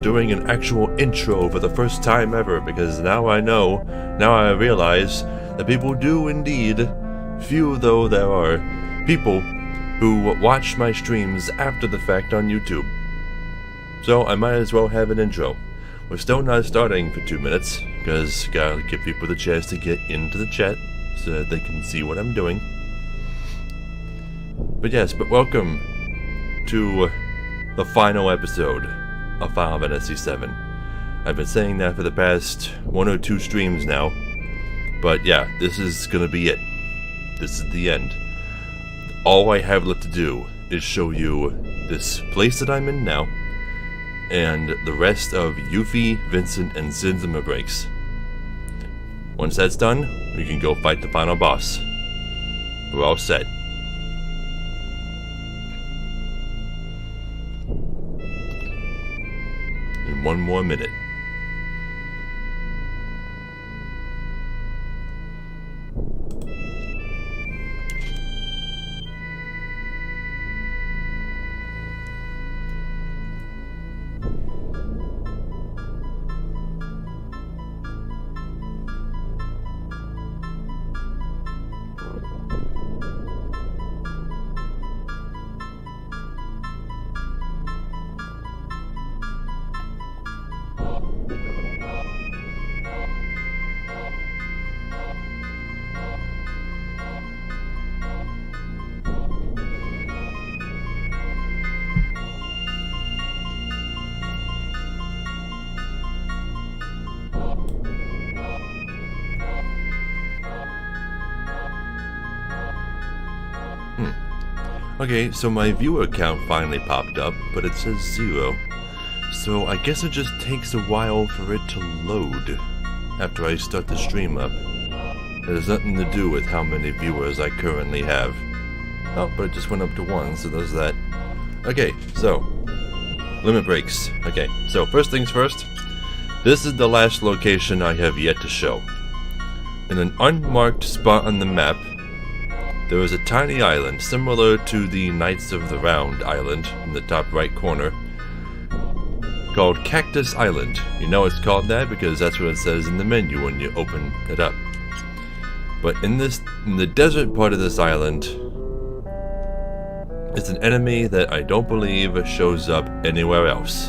doing an actual intro for the first time ever, because now I realize that people do indeed, few though there are, people who watch my streams after the fact on YouTube. So I might as well have an intro. We're still not starting for 2 minutes, because gotta give people the chance to get into the chat so that they can see what I'm doing. But yes, welcome to the final episode of Final Fantasy VII. I've been saying that for the past 1 or 2 streams now, but yeah, this is gonna be it. This is the end. All I have left to do is show you this place that I'm in now, and the rest of Yuffie, Vincent, and Zinzima breaks. Once that's done, we can go fight the final boss. We're all set. In 1 more minute. Okay, so my viewer count finally popped up, but it says 0. So I guess it just takes a while for it to load after I start the stream up. It has nothing to do with how many viewers I currently have. Oh, but it just went up to 1, so there's that. Okay, so limit breaks. Okay, so first things first, this is the last location I have yet to show. In an unmarked spot on the map, there is a tiny island similar to the Knights of the Round island in the top right corner, called Cactus Island. You know it's called that because that's what it says in the menu when you open it up. But in the desert part of this island, it's an enemy that I don't believe shows up anywhere else.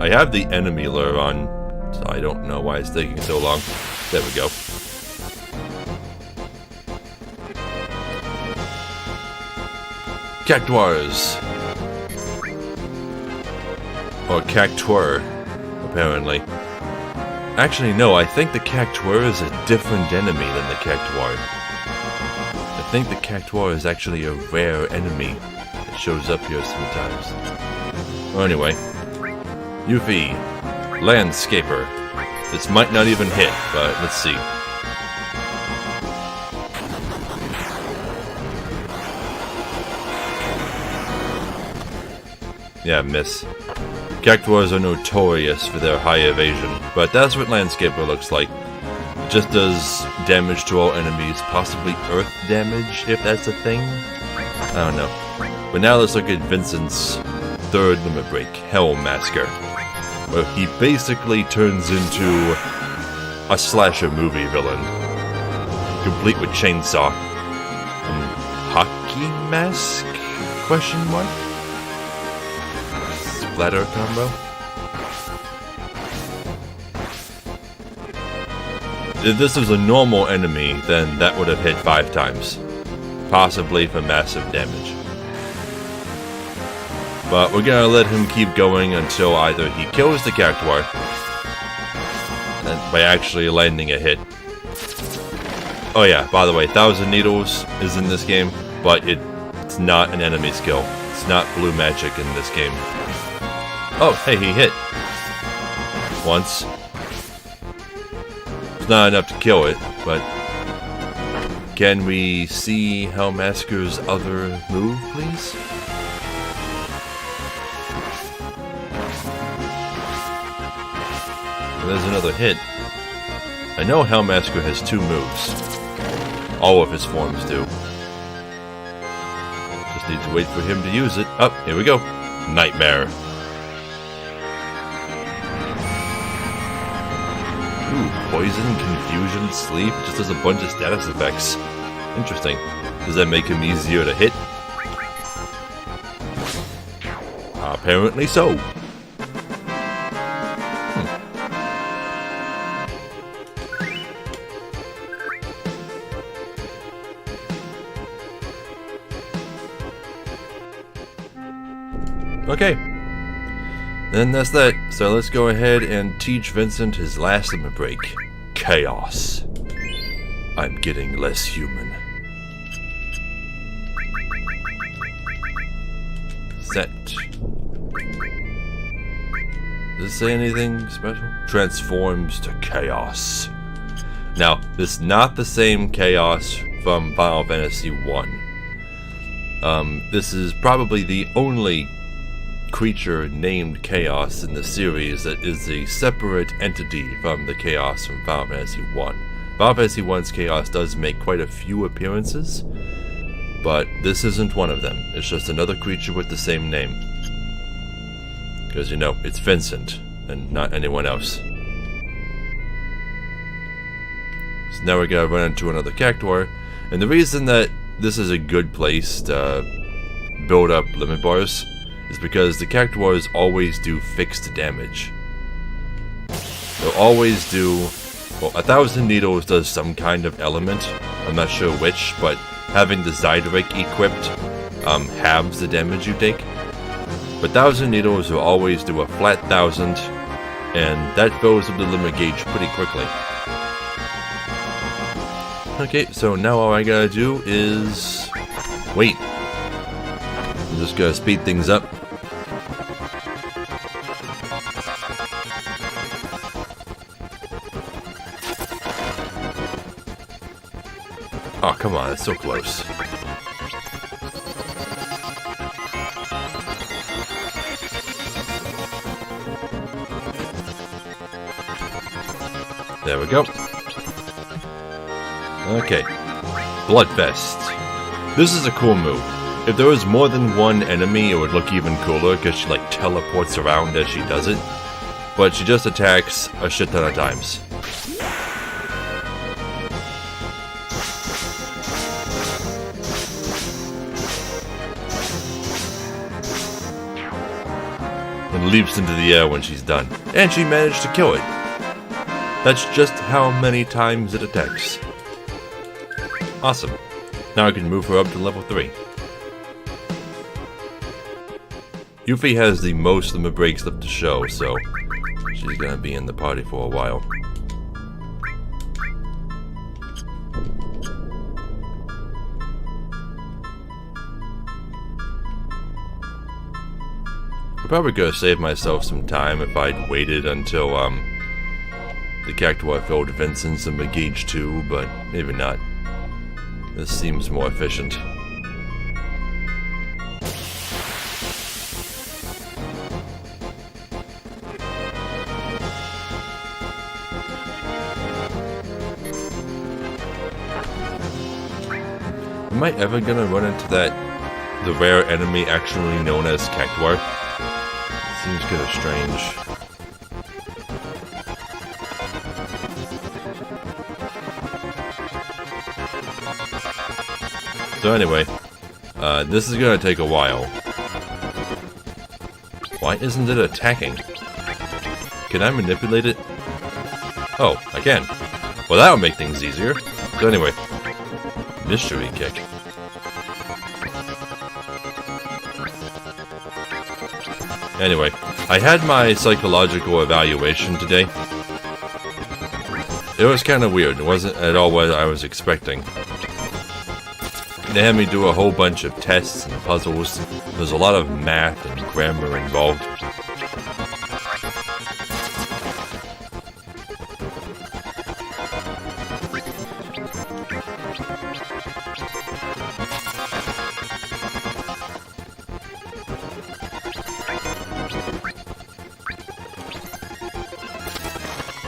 I have the enemy lure on, so I don't know why it's taking so long. There we go. Cactuars. Or Cactuar, apparently. Actually, no, I think the Cactuar is a different enemy than the Cactuar. I think the Cactuar is actually a rare enemy that shows up here sometimes. Well, anyway. Yuffie. Landscaper. This might not even hit, but let's see. Yeah, miss. Cactuars are notorious for their high evasion, but that's what Landscaper looks like. It just does damage to all enemies, possibly earth damage, if that's a thing? I don't know. But now let's look at Vincent's third limit break, Hell Masker, where he basically turns into a slasher movie villain, complete with chainsaw and hockey mask? Question mark? Splatter combo? If this was a normal enemy, then that would have hit 5 times, possibly for massive damage. But we're gonna let him keep going until either he kills the Cactuar by actually landing a hit. Oh yeah, by the way, 1000 Needles is in this game, but it's not an enemy skill. It's not blue magic in this game. Oh, hey, he hit. Once. It's not enough to kill it, but can we see Hellmasker's other move, please? There's another hit. I know Hellmasker has 2 moves. All of his forms do. Just need to wait for him to use it. Oh, here we go. Nightmare. Ooh, poison, confusion, sleep. Just does a bunch of status effects. Interesting. Does that make him easier to hit? Apparently so. Okay, then that's that. So let's go ahead and teach Vincent his last limit break. Chaos. I'm getting less human. Set. Does it say anything special? Transforms to chaos. Now, this is not the same chaos from Final Fantasy I. This is probably the only creature named Chaos in the series that is a separate entity from the Chaos from Final Fantasy I. Final Fantasy I's Chaos does make quite a few appearances, but this isn't one of them. It's just another creature with the same name. Because, you know, it's Vincent, and not anyone else. So now we're gonna run into another Cactuar, and the reason that this is a good place to build up limit bars is because the Cactuars always do fixed damage. They'll always do... well, 1,000 Needles does some kind of element, I'm not sure which, but having the Zydrake equipped halves the damage you take. But 1,000 Needles will always do a flat 1,000, and that fills up the limit gauge pretty quickly. Okay, so now all I gotta do is... wait. I'm just gonna speed things up. Oh, come on, it's so close. There we go. Okay. Bloodfest. This is a cool move. If there was more than one enemy, it would look even cooler because she like teleports around as she does it. But she just attacks a shit ton of times. And leaps into the air when she's done. And she managed to kill it. That's just how many times it attacks. Awesome. Now I can move her up to level 3. Yuffie has the most limit breaks left to show, so she's gonna be in the party for a while. I probably could have saved myself some time if I'd waited until the Cactuar filled Vincent's limit gauge 2, but maybe not. This seems more efficient. Am I ever gonna run into the rare enemy actually known as Cactuar? Seems kind of strange. So anyway, this is gonna take a while. Why isn't it attacking? Can I manipulate it? Oh, I can. Well, that'll make things easier. So anyway, mystery kick. Anyway, I had my psychological evaluation today. It was kind of weird. It wasn't at all what I was expecting. They had me do a whole bunch of tests and puzzles. There's a lot of math and grammar involved.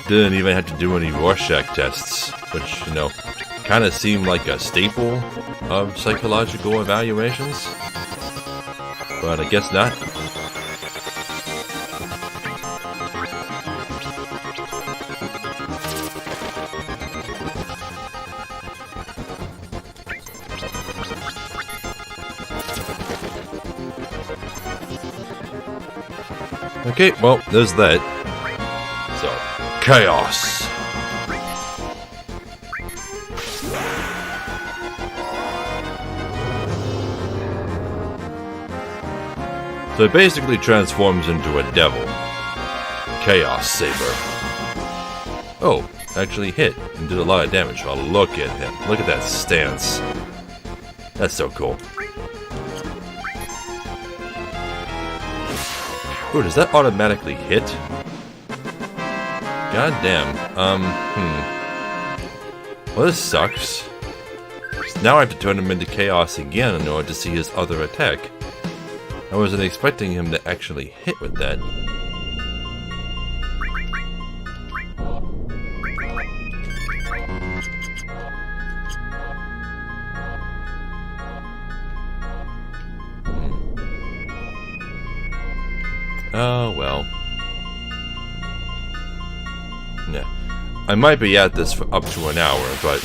Didn't even have to do any Rorschach tests, which, you know, kind of seemed like a staple of psychological evaluations. but I guess not. Okay, well, there's that. So, chaos. So it basically transforms into a devil. Chaos Saber. Oh, actually hit and did a lot of damage. Oh, look at him. Look at that stance. That's so cool. Ooh, does that automatically hit? God damn. Well, this sucks. Now I have to turn him into chaos again in order to see his other attack. I wasn't expecting him to actually hit with that. Oh, well. Yeah. I might be at this for up to an hour, but...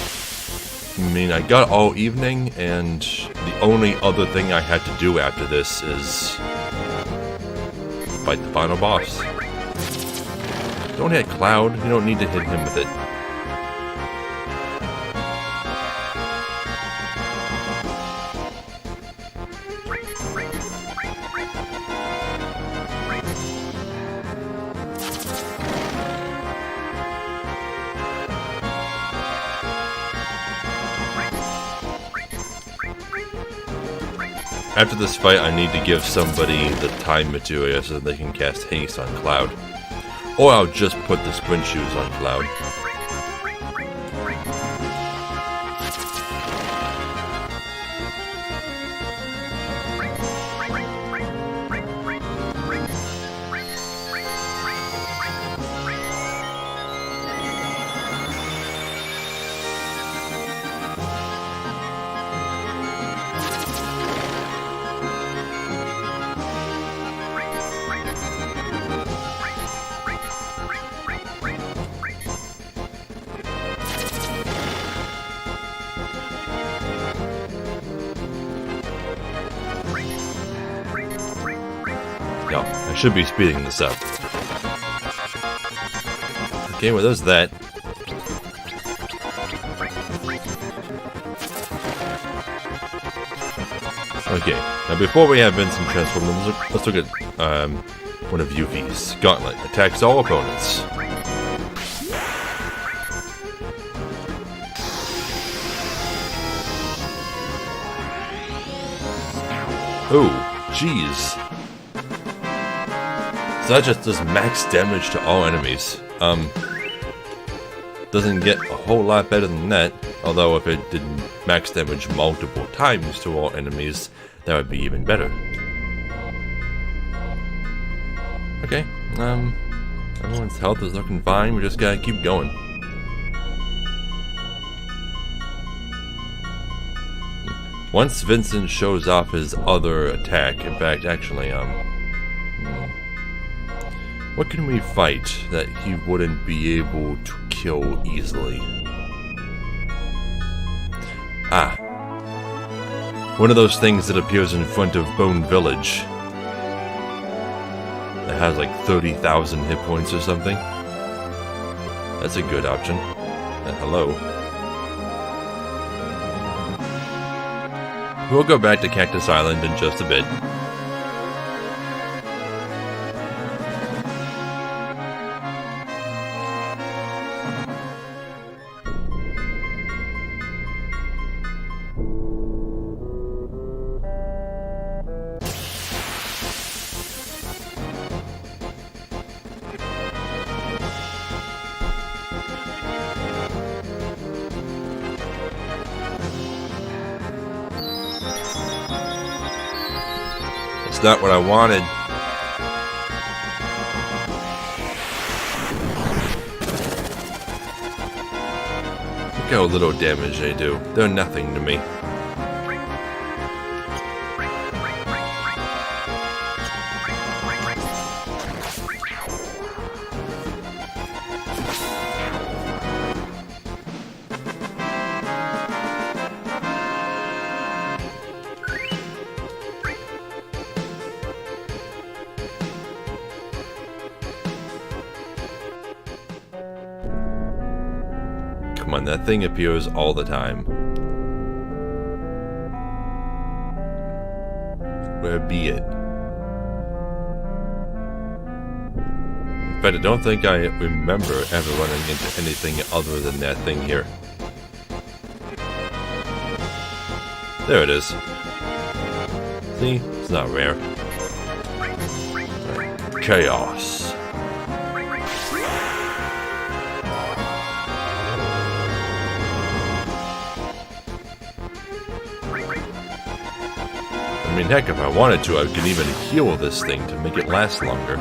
I mean, I got all evening, and the only other thing I had to do after this is... fight the final boss. Don't hit Cloud. You don't need to hit him with it. After this fight, I need to give somebody the time materia so that they can cast haste on Cloud. Or I'll just put the sprint shoes on Cloud. No, I should be speeding this up. Okay, well there's that. Okay, now before we have Vincent transform them, let's look at one of Yuffie's. Gauntlet attacks all opponents. Oh, jeez. So that just does max damage to all enemies. Doesn't get a whole lot better than that. Although if it did max damage multiple times to all enemies, that would be even better. Okay, everyone's health is looking fine. We just gotta keep going. Once Vincent shows off his other attack, in fact, actually, what can we fight that he wouldn't be able to kill easily? Ah. One of those things that appears in front of Bone Village. That has like 30,000 hit points or something. That's a good option. Hello. We'll go back to Cactus Island in just a bit. Not what I wanted. Look how little damage they do. They're nothing to me. come on, that thing appears all the time. Where be it? In fact, I don't think I remember ever running into anything other than that thing here. There it is. See? It's not rare. Chaos. I mean, heck, if I wanted to, I could even heal this thing to make it last longer.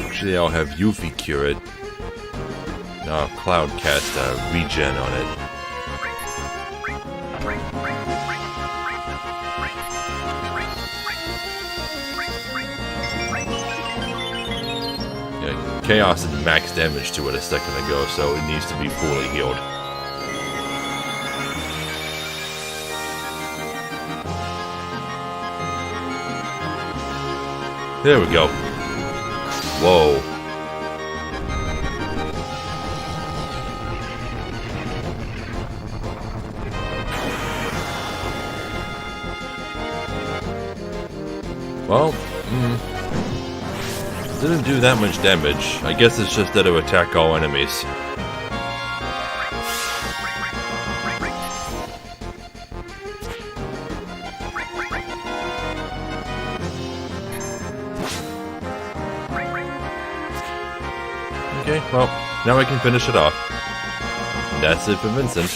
Actually, I'll have Yuffie cure it. Now Cloud cast a regen on it. Yeah, Chaos did max damage to it a second ago, so it needs to be fully healed. There we go. Whoa. Well, didn't do that much damage. I guess it's just that it would attack all enemies. Okay, well, now I can finish it off. And that's it for Vincent.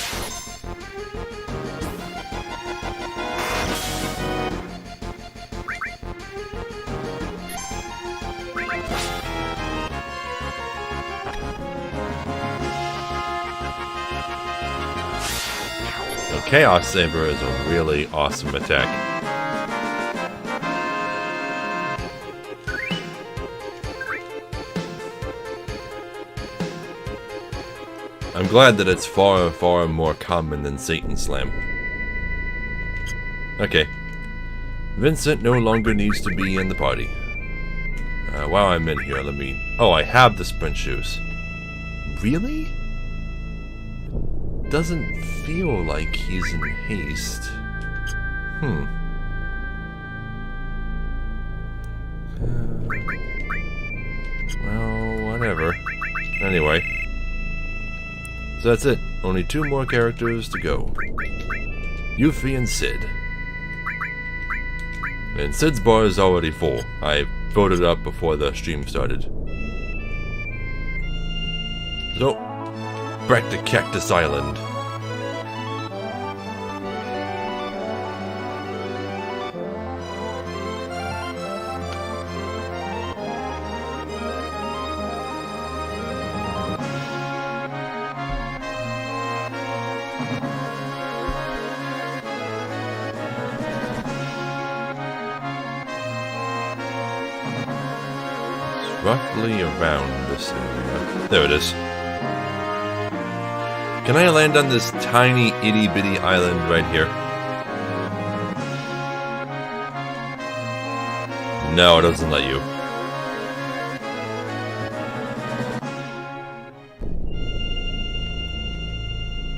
Chaos Saber is a really awesome attack. I'm glad that it's far, far more common than Satan Slam. Okay. Vincent no longer needs to be in the party. While I'm in here, let me... Oh, I have the sprint shoes. Really? Doesn't feel like he's in haste. Well, whatever. Anyway. So that's it. Only 2 more characters to go. Yuffie and Sid. And Sid's bar is already full. I filled it up before the stream started. So, back to Cactus Island. Roughly around this area. There it is. Can I land on this tiny itty bitty island right here? No, it doesn't let you.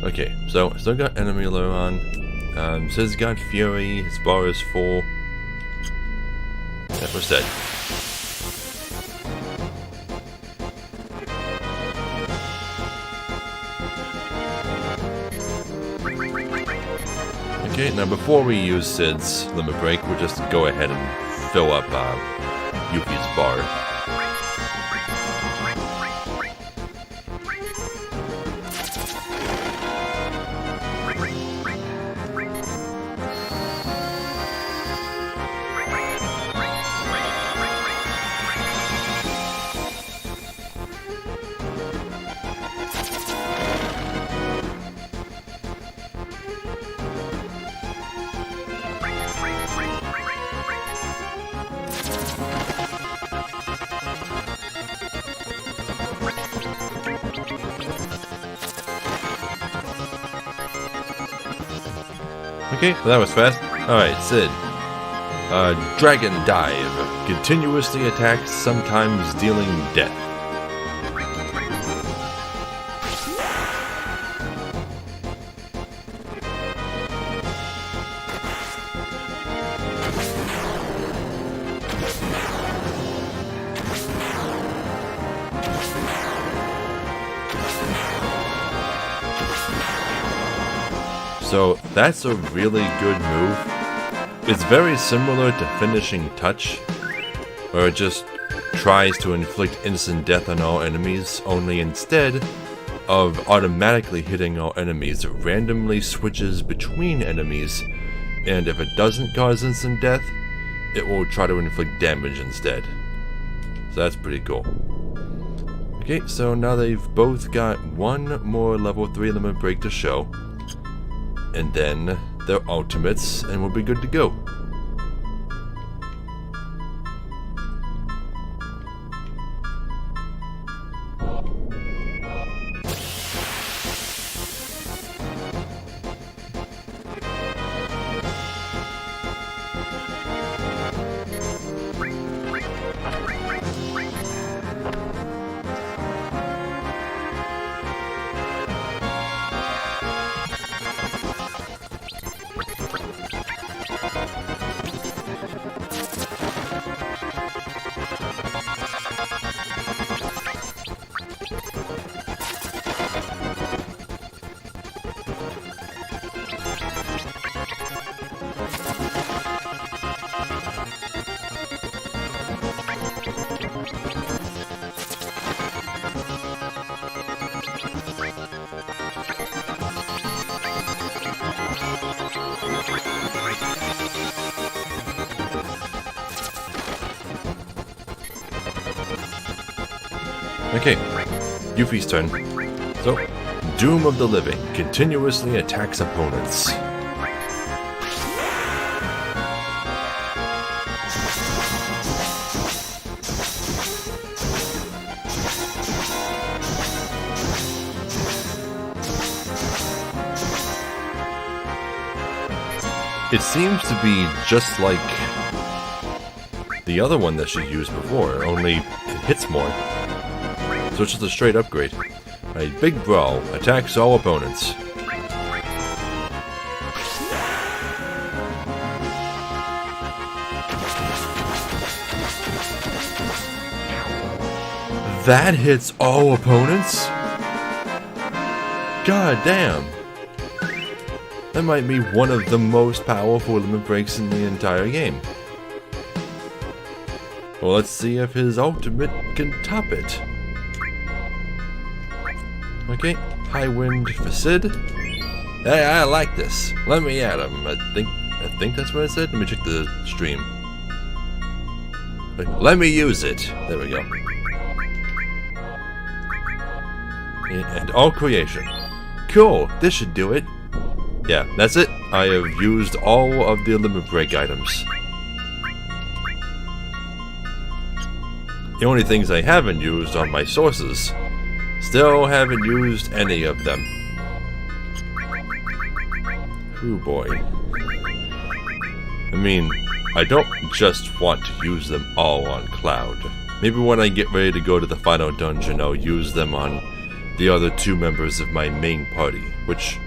Okay, so still got enemy lure on. Sid's got Fury, his bar is full. That was said. Okay, now before we use Sid's limit break, we'll just go ahead and fill up Yuffie's bar. Okay, well that was fast. Alright, Sid. Dragon Dive. Continuously attacks, sometimes dealing death. So that's a really good move. It's very similar to Finishing Touch, where it just tries to inflict instant death on all enemies, only instead of automatically hitting all enemies, it randomly switches between enemies, and if it doesn't cause instant death, it will try to inflict damage instead. So that's pretty cool. Okay, so now they've both got one more level 3 limit break to show, and then their ultimates, and we'll be good to go. Okay, Yuffie's turn. So, Doom of the Living continuously attacks opponents. It seems to be just like the other one that she used before, only it hits more. So it's just a straight upgrade. A Big Brawl attacks all opponents. That hits all opponents? God damn. That might be one of the most powerful limit breaks in the entire game. Well, let's see if his ultimate can top it. Okay, High Wind for Sid. Hey, I like this. Let me at him. I think that's what I said. Let me check the stream. Let me use it. There we go. And all creation. Cool, this should do it. Yeah, that's it. I have used all of the limit break items. The only things I haven't used are my sources. Still haven't used any of them. Ooh boy. I mean, I don't just want to use them all on Cloud. Maybe when I get ready to go to the final dungeon, I'll use them on the other two members of my main party, which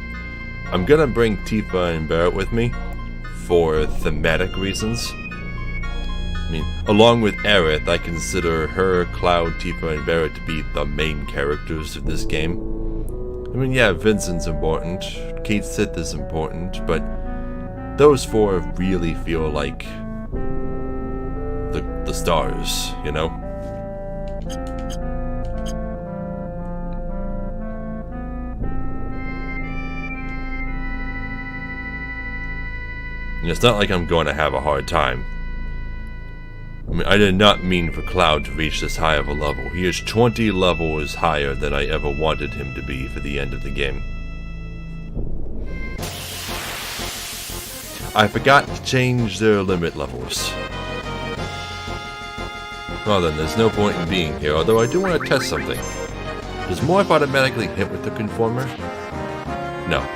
I'm gonna bring Tifa and Barrett with me for thematic reasons. I mean, along with Aerith, I consider her, Cloud, Tifa, and Barrett to be the main characters of this game. I mean, yeah, Vincent's important, Kate Sith is important, but those four really feel like the stars, you know? And it's not like I'm going to have a hard time. I mean, I did not mean for Cloud to reach this high of a level. He is 20 levels higher than I ever wanted him to be for the end of the game. I forgot to change their limit levels. Well then, there's no point in being here, although I do want to test something. Does Morph automatically hit with the Conformer? No.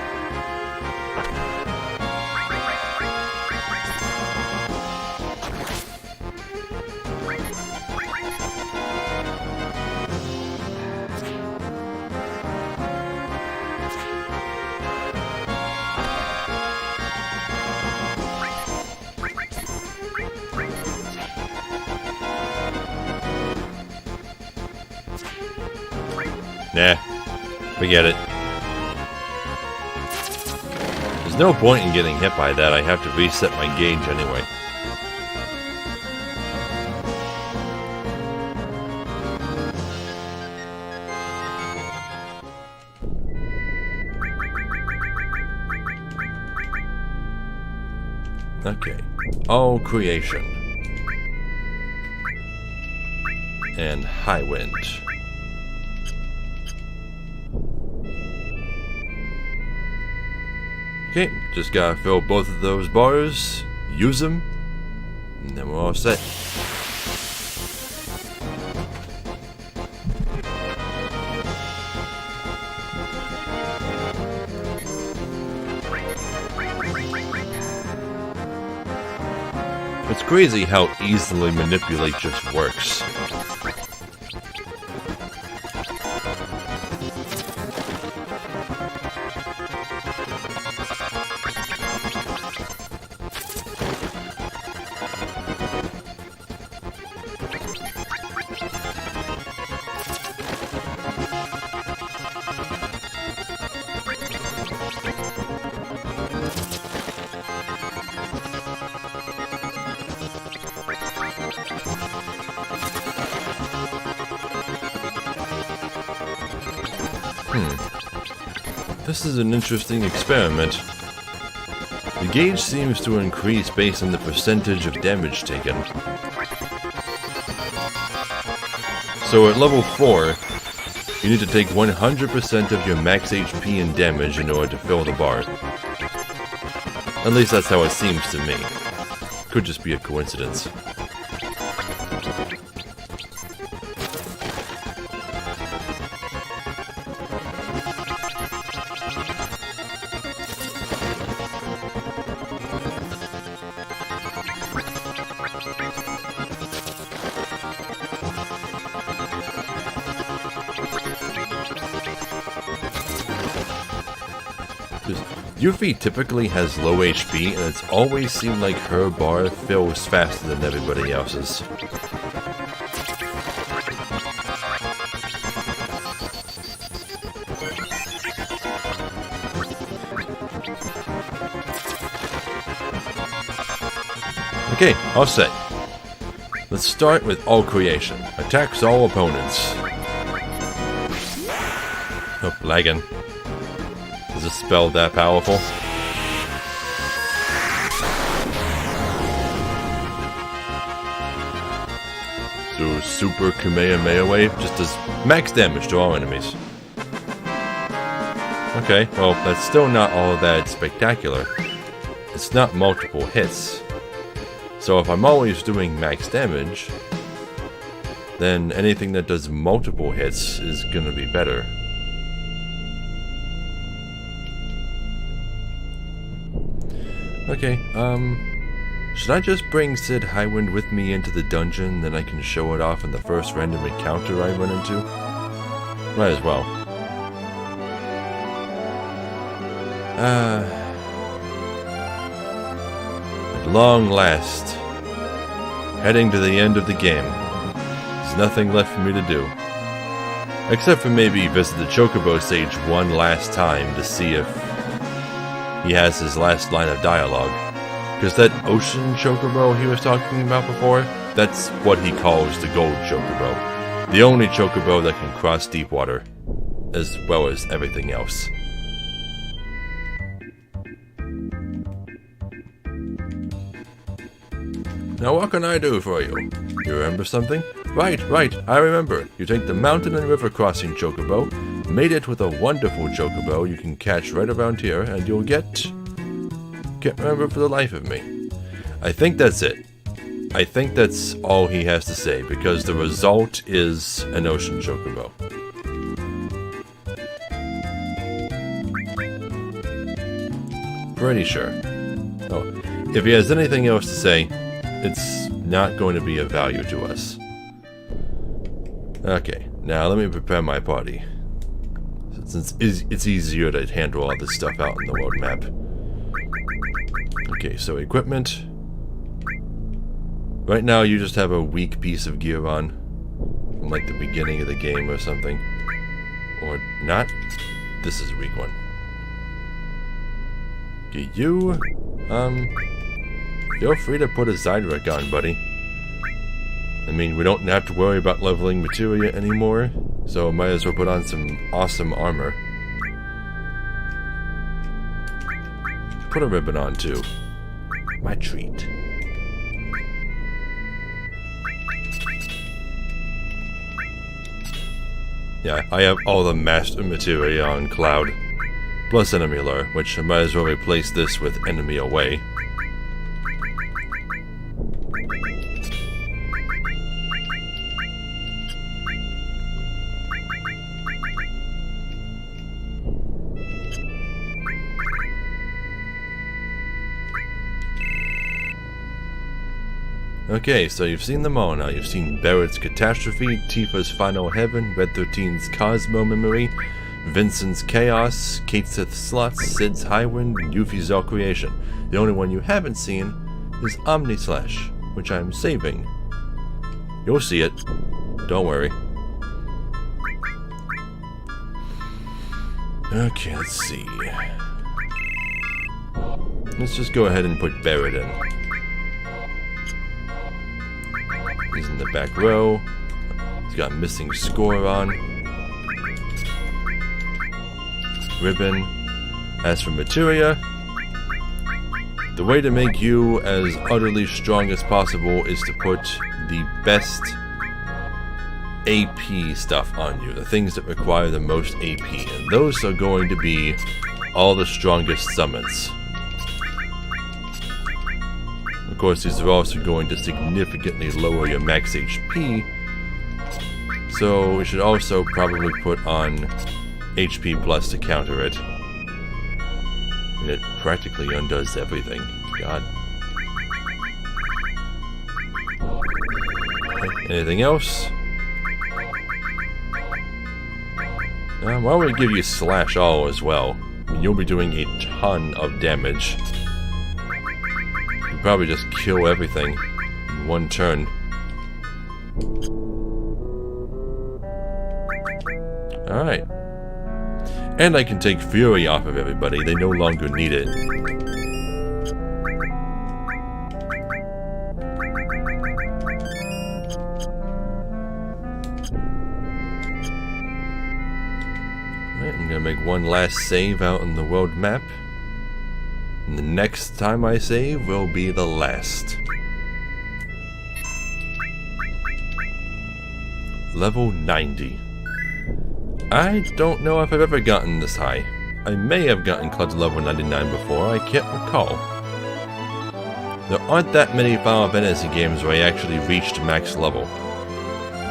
Nah. Forget it. There's no point in getting hit by that. I have to reset my gauge anyway. Okay. All creation. And high wind. Okay, just gotta fill both of those bars, use them, and then we're all set. It's crazy how easily manipulate just works. This is an interesting experiment. The gauge seems to increase based on the percentage of damage taken. So at level 4, you need to take 100% of your max HP and damage in order to fill the bar. At least that's how it seems to me. Could just be a coincidence. Yuffie typically has low HP, and it's always seemed like her bar fills faster than everybody else's. Okay, all set. Let's start with all creation. Attacks all opponents. Oh, lagging. Is this spell that powerful? So Super Kamehameha Wave just does max damage to all enemies. Okay, well that's still not all that spectacular. It's not multiple hits. So if I'm always doing max damage, then anything that does multiple hits is gonna be better. Okay, should I just bring Sid Highwind with me into the dungeon, then I can show it off in the first random encounter I run into? Might as well. At long last, heading to the end of the game. There's nothing left for me to do. Except for maybe visit the Chocobo stage one last time to see if he has his last line of dialogue. Because that ocean Chocobo he was talking about before, that's what he calls the gold Chocobo. The only Chocobo that can cross deep water, as well as everything else. Now what can I do for you? You remember something? Right, I remember. You take the mountain and river crossing Chocobo, mate it with a wonderful Chocobo you can catch right around here, and you'll get... Can't remember for the life of me. I think that's it. I think that's all he has to say, because the result is an ocean Chocobo. Pretty sure. Oh, if he has anything else to say, it's not going to be of value to us. Okay, now let me prepare my party. Since it's easier to handle all this stuff out in the world map. Okay, so equipment. Right now you just have a weak piece of gear on. From like the beginning of the game or something. Or not. This is a weak one. Okay, you, feel free to put a Zydric on, buddy. I mean, we don't have to worry about leveling materia anymore, so might as well put on some awesome armor. Put a ribbon on, too. My treat. Yeah, I have all the master materia on Cloud. Plus enemy lure, which I might as well replace this with enemy away. Okay, so you've seen them all now. You've seen Barrett's Catastrophe, Tifa's Final Heaven, Red 13's Cosmo Memory, Vincent's Chaos, Katesith's Sluts, Sid's Highwind, and Yuffie's All Creation. The only one you haven't seen is Omnislash, which I'm saving. You'll see it. Don't worry. Okay, let's see. Let's just go ahead and put Barrett in. He's in the back row. He's got missing score on. Ribbon. As for materia, the way to make you as utterly strong as possible is to put the best AP stuff on you. The things that require the most AP. And those are going to be all the strongest summons. Of course, these are also going to significantly lower your max HP, so we should also probably put on HP plus to counter it. And it practically undoes everything. God. Anything else? Why don't we give you Slash All as well? I mean, you'll be doing a ton of damage. Probably just kill everything in one turn. Alright. And I can take Fury off of everybody. They no longer need it. Alright, I'm gonna make one last save out on the world map. And the next time I save will be the last. Level 90. I don't know if I've ever gotten this high. I may have gotten close to level 99 before, I can't recall. There aren't that many Final Fantasy games where I actually reached max level.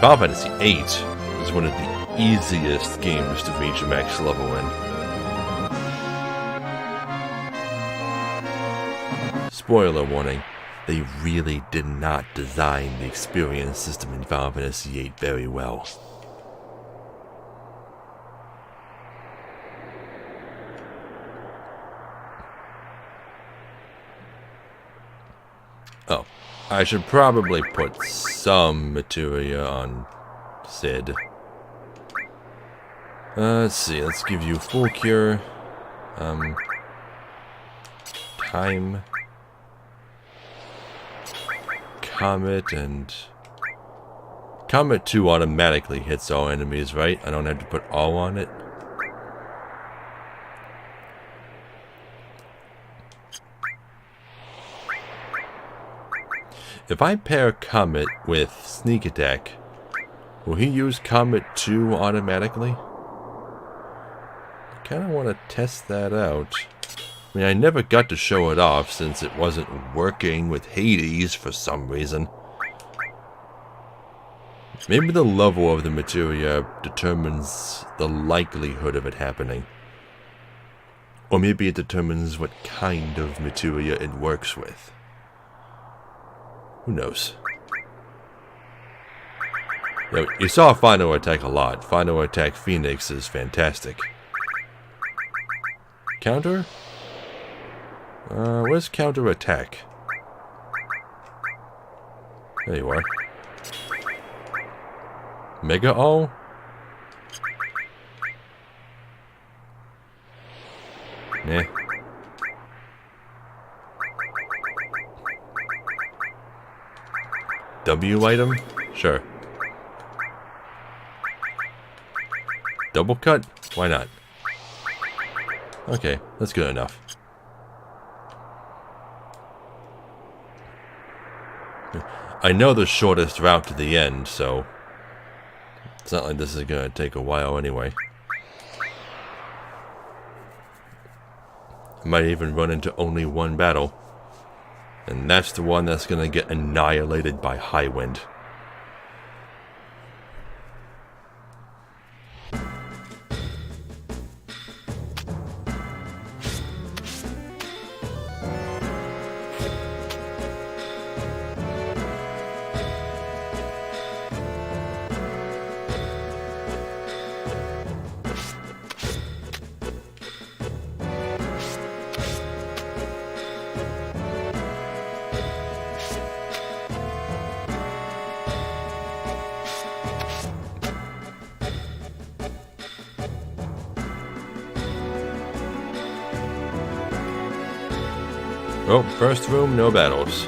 Final Fantasy VIII is one of the easiest games to reach max level in. Spoiler warning, they really did not design the experience system in Final Fantasy VIII very well. Oh, I should probably put some materia on Sid. Let's see, let's give you full cure. Time. Comet and... Comet 2 automatically hits all enemies, right? I don't have to put all on it. If I pair Comet with Sneak Attack, will he use Comet 2 automatically? I kind of want to test that out. I mean, I never got to show it off since it wasn't working with Hades for some reason. Maybe the level of the materia determines the likelihood of it happening. Or maybe it determines what kind of materia it works with. Who knows? You saw Final Attack a lot. Final Attack Phoenix is fantastic. Counter? Where's Counter Attack? There you are. Mega All? Eh. W item? Sure. Double cut? Why not? Okay, that's good enough. I know the shortest route to the end, so it's not like this is gonna take a while anyway. I might even run into only one battle, and that's the one that's gonna get annihilated by high wind. Oh, first room, no battles.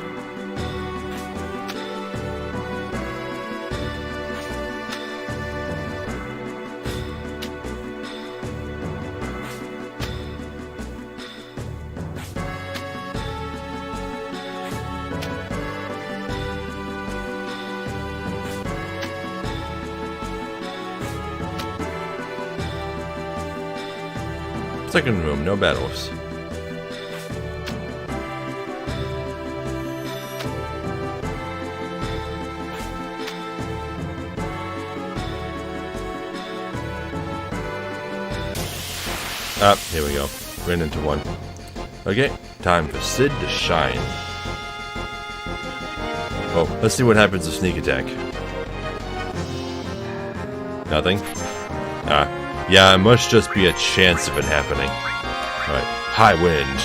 Second room, no battles. Ah, here we go. Ran into one. Okay, time for Sid to shine. Oh, let's see what happens to sneak attack. Nothing? Ah, yeah, it must just be a chance of it happening. Alright, high wind.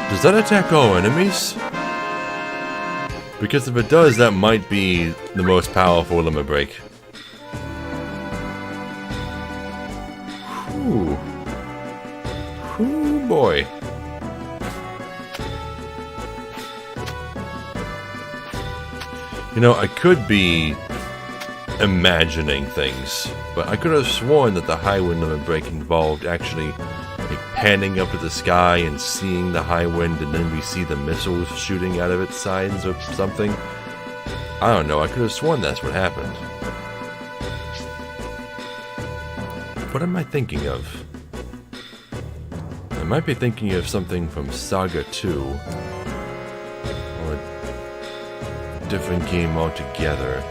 Does that attack all enemies? Because if it does, that might be the most powerful limit break. Whew. Whew, boy. You know, I could be imagining things, but I could have sworn that the high wind limit break involved actually like panning up to the sky and seeing the high wind, and then we see the missiles shooting out of its sides or something. I don't know, I could have sworn that's what happened. What am I thinking of? I might be thinking of something from Saga 2. Or a different game altogether.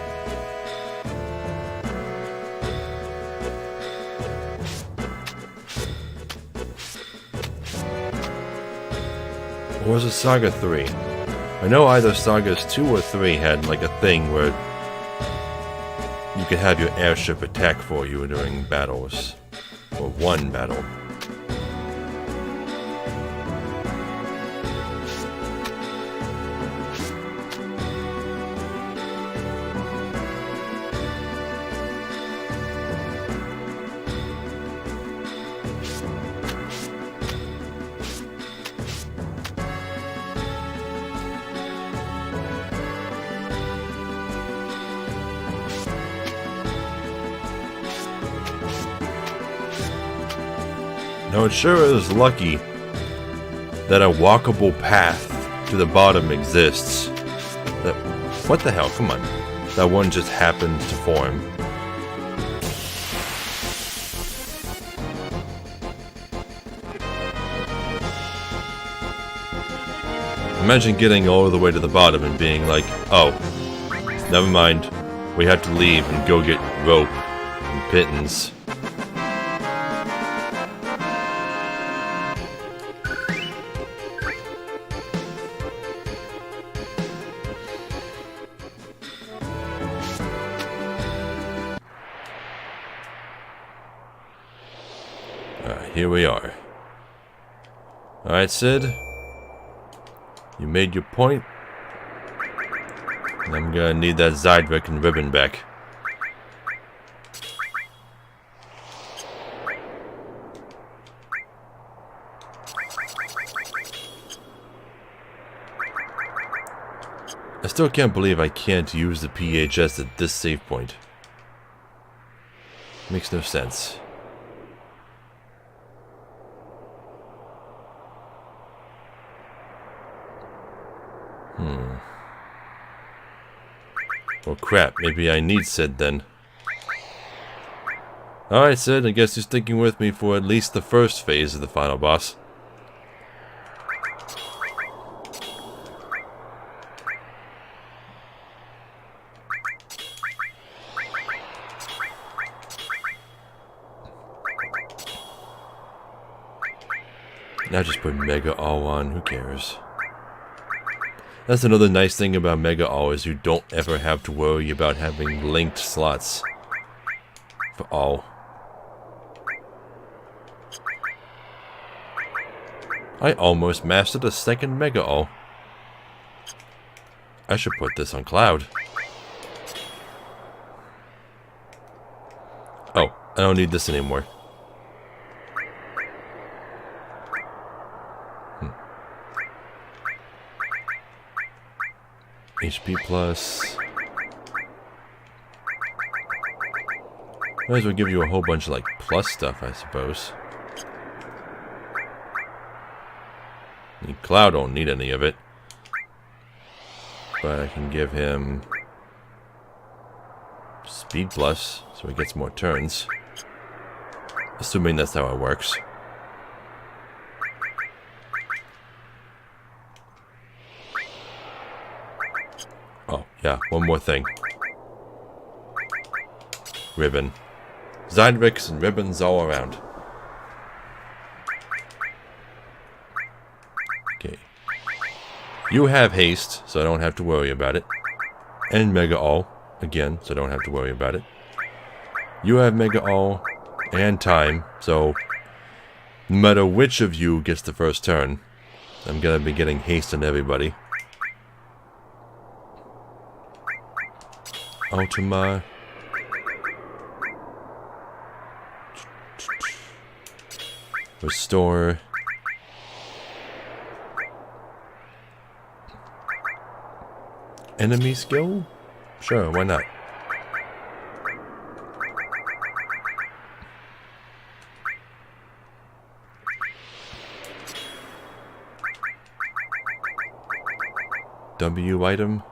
Or was it Saga 3? I know either Sagas 2 or 3 had like a thing where you could have your airship attack for you during battles. Or one battle. Now it sure is lucky that a walkable path to the bottom exists. What the hell? Come on. That one just happened to form. Imagine getting all the way to the bottom and being like, oh, never mind. We have to leave and go get rope and pittance. Here we are. Alright, Sid. You made your point. And I'm gonna need that Zydric and ribbon back. I still can't believe I can't use the PHS at this save point. Makes no sense. Well, crap. Maybe I need Sid then. Alright, Sid. I guess you're sticking with me for at least the first phase of the final boss. Now just put Mega All on. Who cares? That's another nice thing about Mega All is you don't ever have to worry about having linked slots for all. I almost mastered a second Mega All. I should put this on Cloud. Oh, I don't need this anymore. HP plus. Might as well give you a whole bunch of like plus stuff, I suppose. Cloud don't need any of it. But I can give him speed plus, so he gets more turns. Assuming that's how it works. Oh, yeah, one more thing. Ribbon. Zydrics and ribbons all around. Okay. You have haste, so I don't have to worry about it. And Mega All, again, so I don't have to worry about it. You have Mega All and time, so no matter which of you gets the first turn, I'm gonna be getting haste on everybody. Ultima. Restore. Enemy skill? Sure, why not? W item.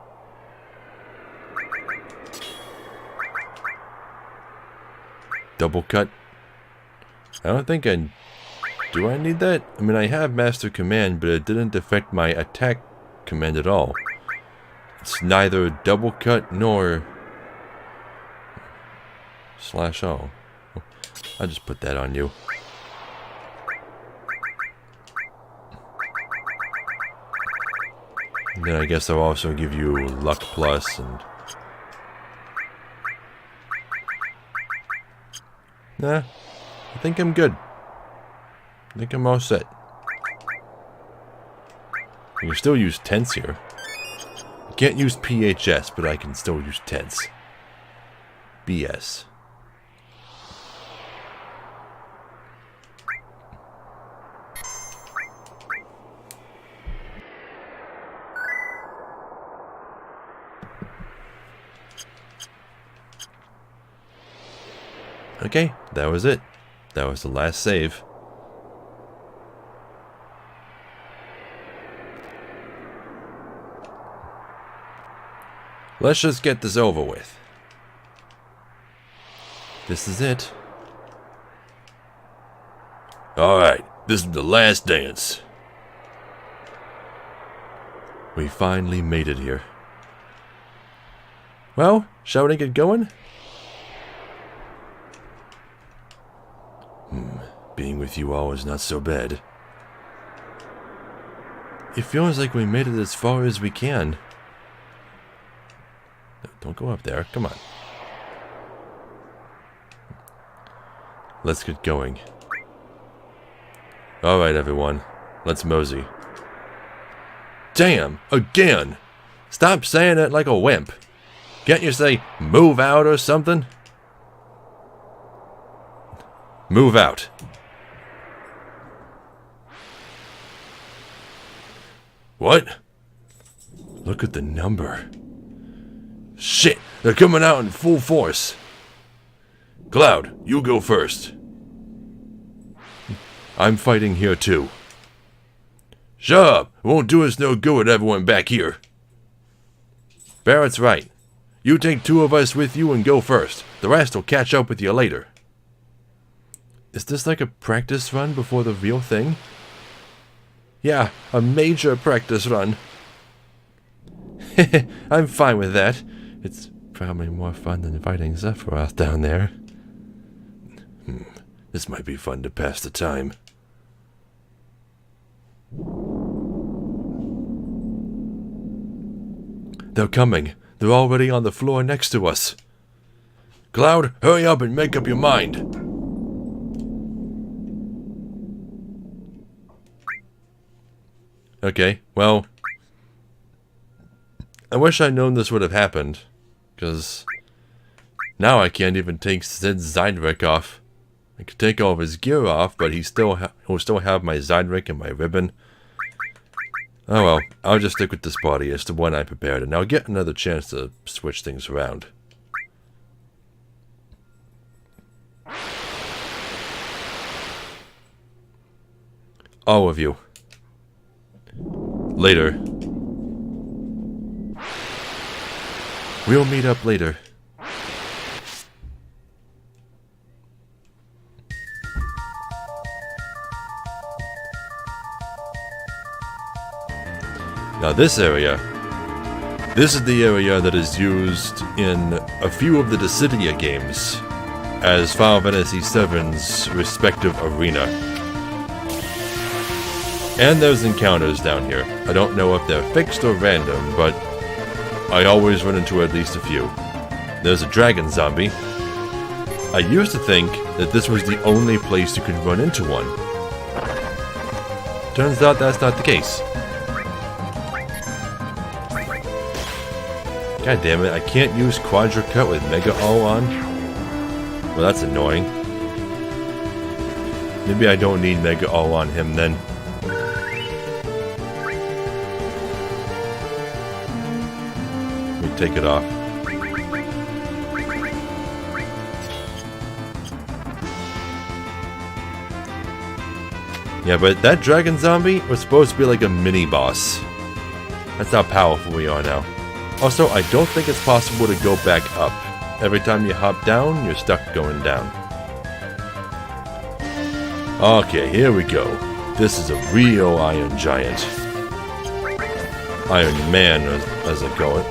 Double cut. I don't think I... Do I need that? I mean, I have Master Command, but it didn't affect my attack command at all. It's neither double cut nor slash all. I'll just put that on you. And then I guess I'll also give you luck plus and... Nah, I think I'm good. I think I'm all set. I can still use tense here. I can't use PHS, but I can still use tense. BS. Okay, that was it. That was the last save. Let's just get this over with. This is it. Alright, this is the last dance. We finally made it here. Well, shall we get going? Being with you all is not so bad. It feels like we made it as far as we can. Don't go up there, come on. Let's get going. Alright everyone, let's mosey. Damn, again! Stop saying it like a wimp. Can't you say, move out or something? Move out. What? Look at the number. Shit, they're coming out in full force. Cloud, you go first. I'm fighting here too. Shut up! It won't do us no good with everyone back here. Barrett's right. You take 2 of us with you and go first. The rest will catch up with you later. Is this like a practice run before the real thing? Yeah, a major practice run. I'm fine with that. It's probably more fun than fighting SEPHIROTH down there. This might be fun to pass the time. They're coming. They're already on the floor next to us. Cloud, hurry up and make up your mind. Okay, well, I wish I'd known this would have happened, because now I can't even take Sid's Zydric off. I could take all of his gear off, but he'll still have my Zydric and my ribbon. Oh well, I'll just stick with this body. It's the one I prepared, and I'll get another chance to switch things around. All of you. Later. We'll meet up later. Now this area, this is the area that is used in a few of the Dissidia games as Final Fantasy VII's respective arena. And there's encounters down here. I don't know if they're fixed or random, but I always run into at least a few. There's a dragon zombie. I used to think that this was the only place you could run into one. Turns out that's not the case. God damn it, I can't use Quadra Cut with Mega All on? Well, that's annoying. Maybe I don't need Mega All on him then. Let me take it off. Yeah, but that dragon zombie was supposed to be like a mini-boss. That's how powerful we are now. Also, I don't think it's possible to go back up. Every time you hop down, you're stuck going down. Okay, here we go. This is a real Iron Giant. Iron Man, as I call it.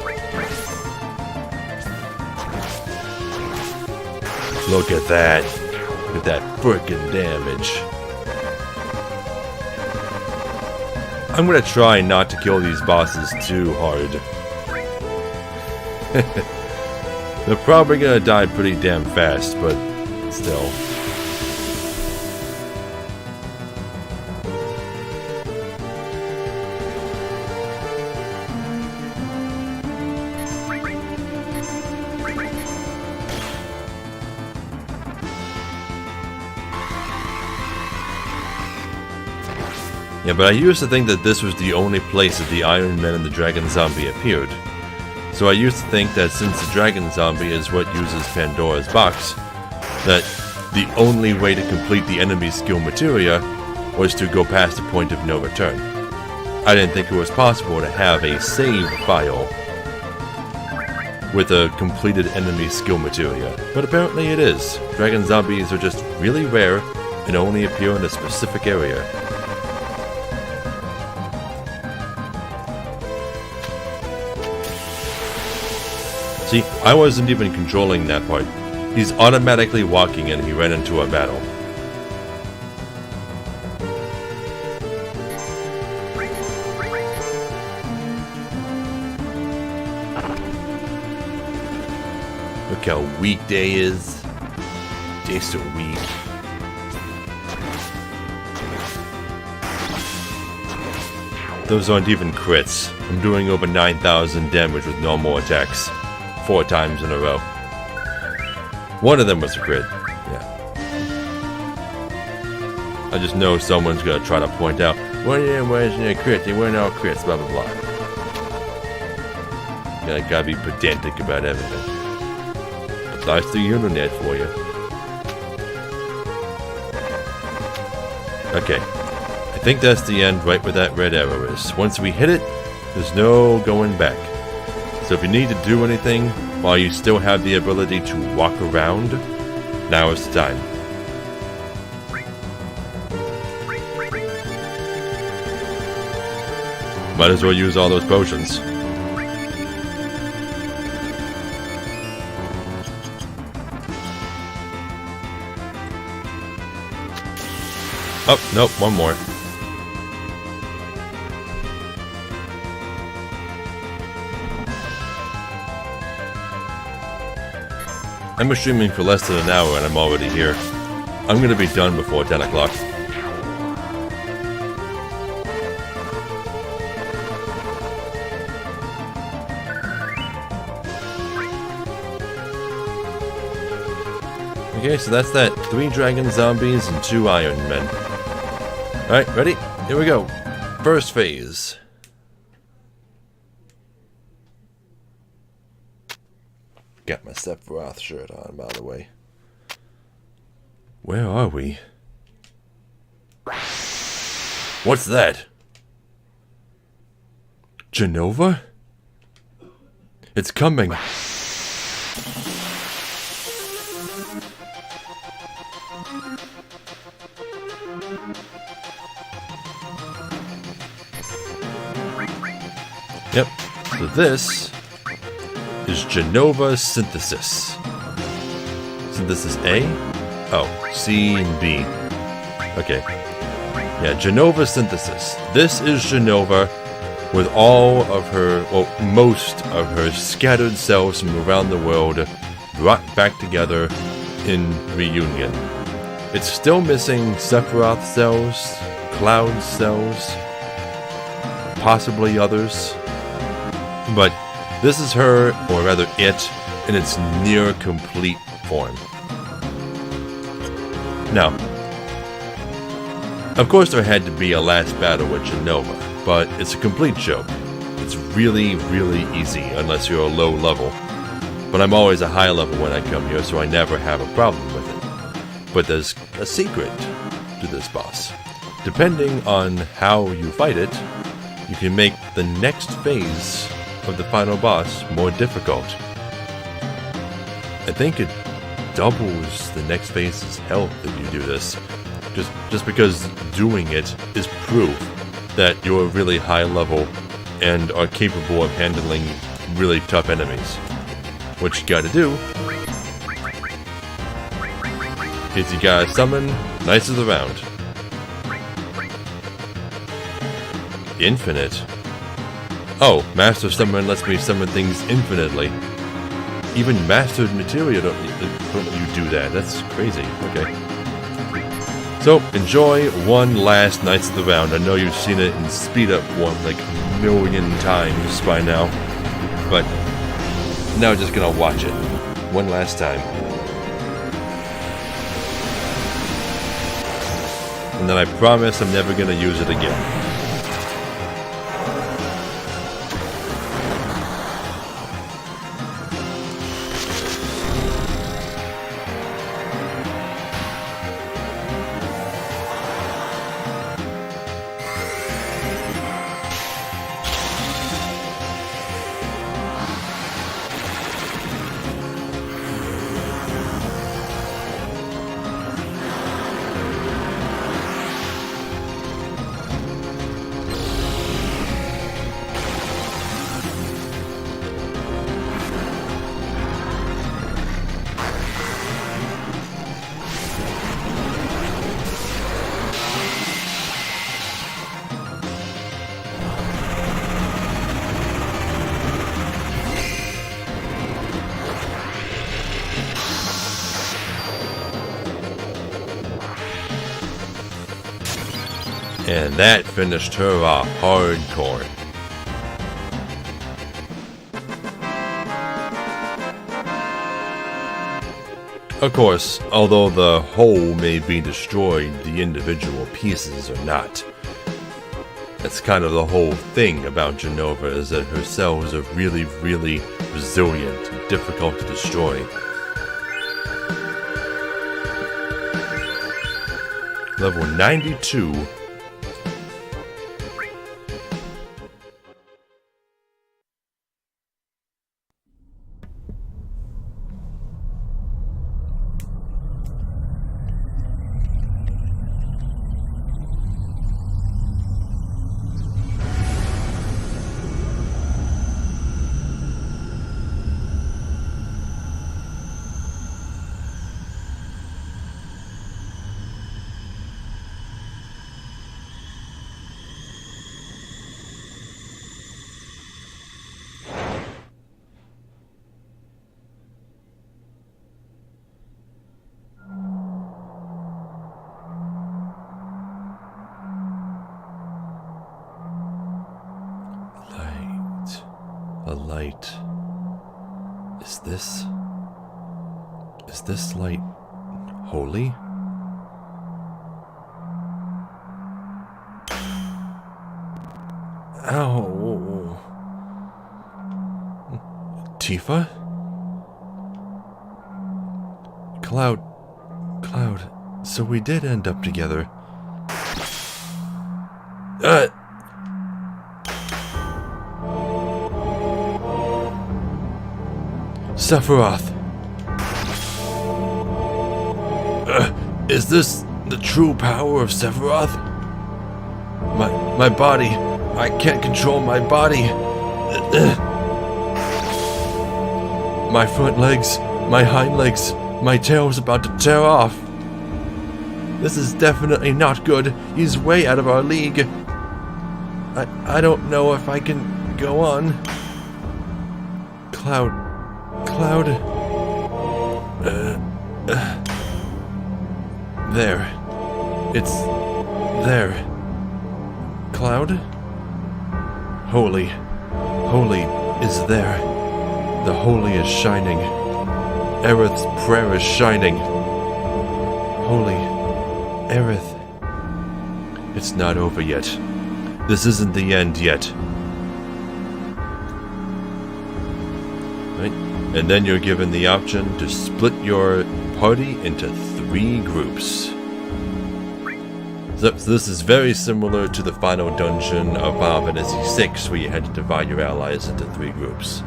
Look at that. Look at that frickin' damage. I'm gonna try not to kill these bosses too hard. They're probably gonna die pretty damn fast, but still. Yeah, but I used to think that this was the only place that the Iron Man and the Dragon Zombie appeared. So I used to think that since the Dragon Zombie is what uses Pandora's Box, that the only way to complete the enemy skill materia was to go past the point of no return. I didn't think it was possible to have a save file with a completed enemy skill materia, but apparently it is. Dragon Zombies are just really rare and only appear in a specific area. See, I wasn't even controlling that part. He's automatically walking and he ran into a battle. Look how weak Day is. Day's so weak. those aren't even crits. I'm doing over 9,000 damage with normal attacks. 4 times in a row. One of them was a crit. Yeah. I just know someone's gonna try to point out, well, yeah, wasn't a crit, they weren't all crits, blah blah blah. Yeah, I gotta be pedantic about everything. That's the internet for you. Okay. I think that's the end right where that red arrow is. Once we hit it, there's no going back. So if you need to do anything while you still have the ability to walk around, now is the time. Might as well use all those potions. Oh, nope, one more. I'm streaming for less than an hour and I'm already here. I'm gonna be done before 10 o'clock. Okay, so that's that. 3 dragon zombies and 2 iron men. Alright, ready? Here we go. First phase. Got my SEPHIROTH shirt on, by the way. Where are we? What's that? Genova? It's coming. Yep, so this is Genova Synthesis. Synthesis A? Oh, C and B. Okay. Yeah, Genova Synthesis. This is Genova with all of her, well, most of her scattered cells from around the world brought back together in reunion. It's still missing SEPHIROTH cells, Cloud cells, possibly others. But this is her, or rather it, in its near complete form. Now, of course there had to be a last battle with Genova, but it's a complete joke. It's really, really easy, unless you're a low level. But I'm always a high level when I come here, so I never have a problem with it. But there's a secret to this boss. Depending on how you fight it, you can make the next phase of the final boss more difficult. I think it doubles the next phase's health if you do this. Just because doing it is proof that you're really high level and are capable of handling really tough enemies. What you gotta do is you gotta summon Knights of the Round. Infinite. Oh, Master Summon lets me summon things infinitely. Even Mastered Materia don't you do that. That's crazy. Okay. So, enjoy one last Knights of the Round. I know you've seen it in speed up one like a million times by now. But now just gonna watch it. One last time. And then I promise I'm never gonna use it again. And that finished her off hardcore. Of course, although the whole may be destroyed, the individual pieces are not. That's kind of the whole thing about Genova, is that her cells are really, really resilient and difficult to destroy. Level 92. A light. Is this light holy? Ow. Tifa? Cloud. So we did end up together. SEPHIROTH. Is this the true power of SEPHIROTH? My body. I can't control my body. My front legs, my hind legs, my tail's about to tear off. This is definitely not good. He's way out of our league. I don't know if I can go on. Cloud. There. It's there. Cloud? Holy is there. The holy is shining. Aerith's prayer is shining. Holy Aerith. It's not over yet. This isn't the end yet. Right? And then you're given the option to split your party into 3 groups. So this is very similar to the final dungeon of Final Fantasy VI, where you had to divide your allies into 3 groups.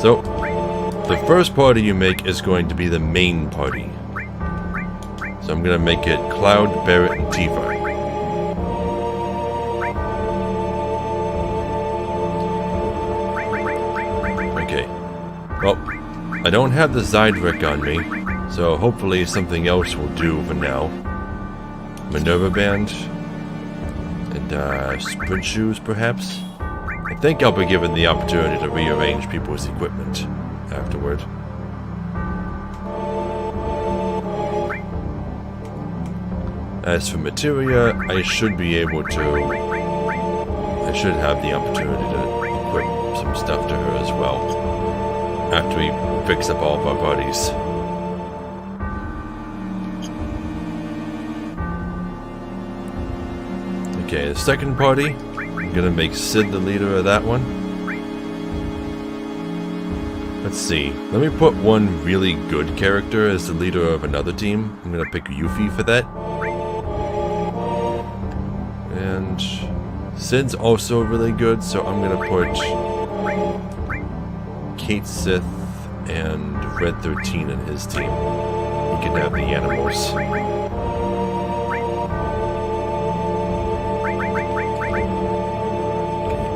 So, the first party you make is going to be the main party. So I'm going to make it Cloud, Barret, and Tifa. Okay. Well, I don't have the Zydric on me, so hopefully something else will do for now. Minerva Band, and sprint shoes, perhaps? I think I'll be given the opportunity to rearrange people's equipment afterward. As for materia, I should have the opportunity to equip some stuff to her as well, after we fix up all of our bodies. Okay, the second party, I'm gonna make Sid the leader of that one. Let's see, let me put one really good character as the leader of another team. I'm gonna pick Yuffie for that. And Sid's also really good, so I'm gonna put Kate Sith and Red 13 in his team. He can have the animals.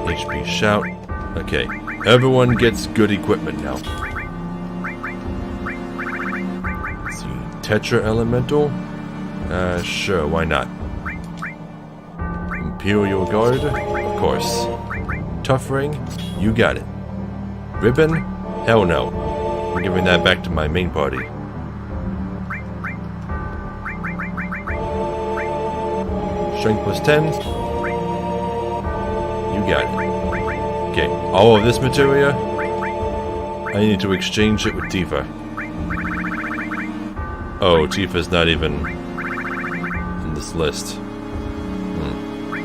HP Shout. Okay, everyone gets good equipment now. Let's see, Tetra Elemental? Sure, why not? Imperial Guard? Of course. Tough Ring? You got it. Ribbon? Hell no. I'm giving that back to my main party. Strength plus 10. You got it. Okay, all of this materia, I need to exchange it with Tifa. Oh, Tifa's not even in this list.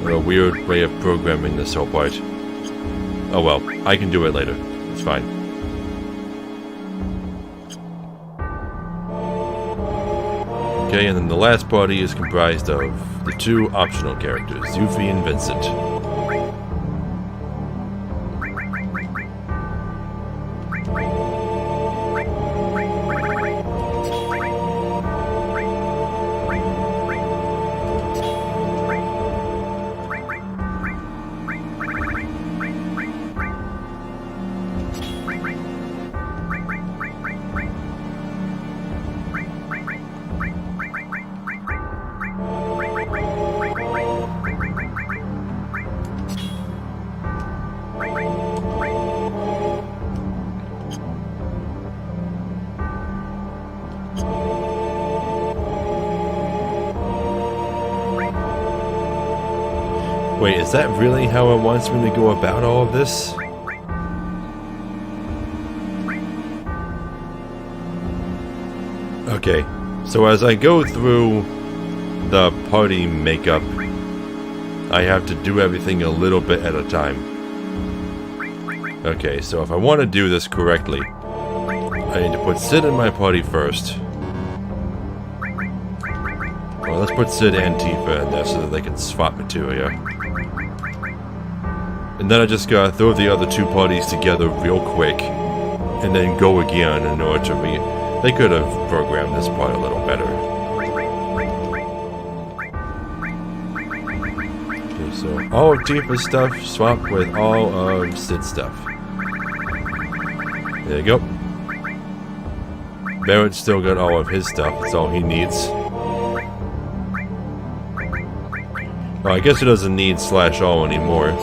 What a weird way of programming this whole part. Oh well, I can do it later. It's fine. Okay, and then the last party is comprised of the two optional characters, Yuffie and Vincent. Wait, is that really how it wants me to go about all of this? Okay, so as I go through the party makeup, I have to do everything a little bit at a time. Okay, so if I want to do this correctly, I need to put Sid in my party first. Well, let's put Sid and Tifa in there so that they can swap materia. And then I just gotta throw the other two parties together real quick, and then go again in order to They could have programmed this part a little better. Okay, so all of Tifa's stuff swapped with all of Sid's stuff. There you go. Barrett's still got all of his stuff, that's all he needs. Well, I guess he doesn't need /all anymore.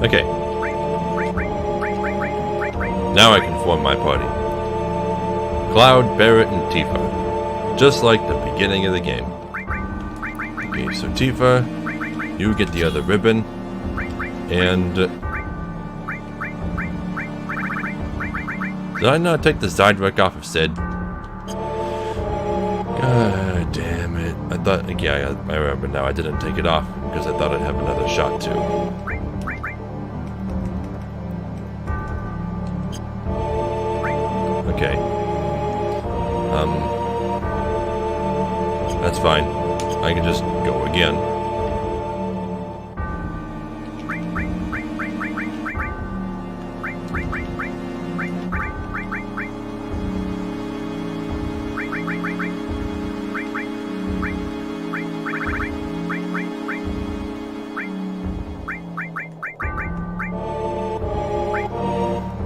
Okay. Now I can form my party. Cloud, Barrett, and Tifa. Just like the beginning of the game. Okay, so Tifa, you get the other ribbon. And... did I not take the Zydrek off of Sid? God damn it. I thought... yeah, I remember now. I didn't take it off because I thought I'd have another shot too. Okay. That's fine. I can just go again.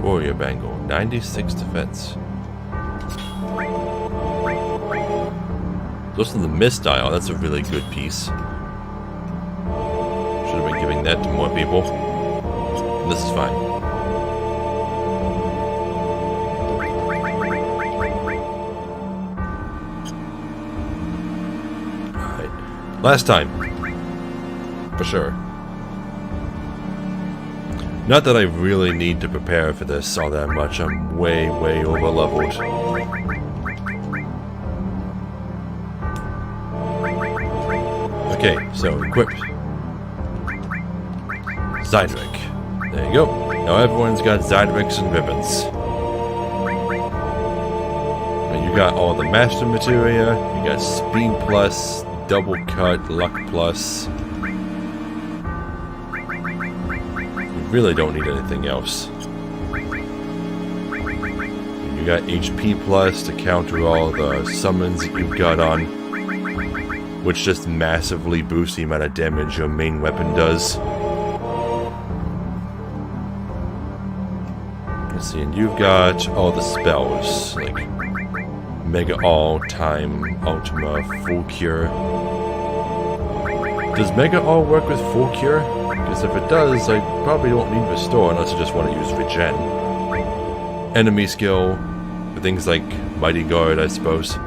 Warrior Bangle, 96 defense. Listen to the Mistile, that's a really good piece. Should have been giving that to more people. And this is fine. Alright. Last time. For sure. Not that I really need to prepare for this all that much. I'm way, way over leveled. Okay, so equipped. Zydrek. There you go. Now everyone's got Zydreks and ribbons. And you got all the master materia. You got speed plus, double cut, luck plus. really don't need anything else. You got HP plus to counter all the summons that you've got on, which just massively boosts the amount of damage your main weapon does. Let's see, and you've got all the spells, like Mega All, Time, Ultima, Full Cure. Does Mega All work with Full Cure? Because if it does, I probably don't need Restore unless I just want to use Regen. Enemy skill, for things like Mighty Guard, I suppose.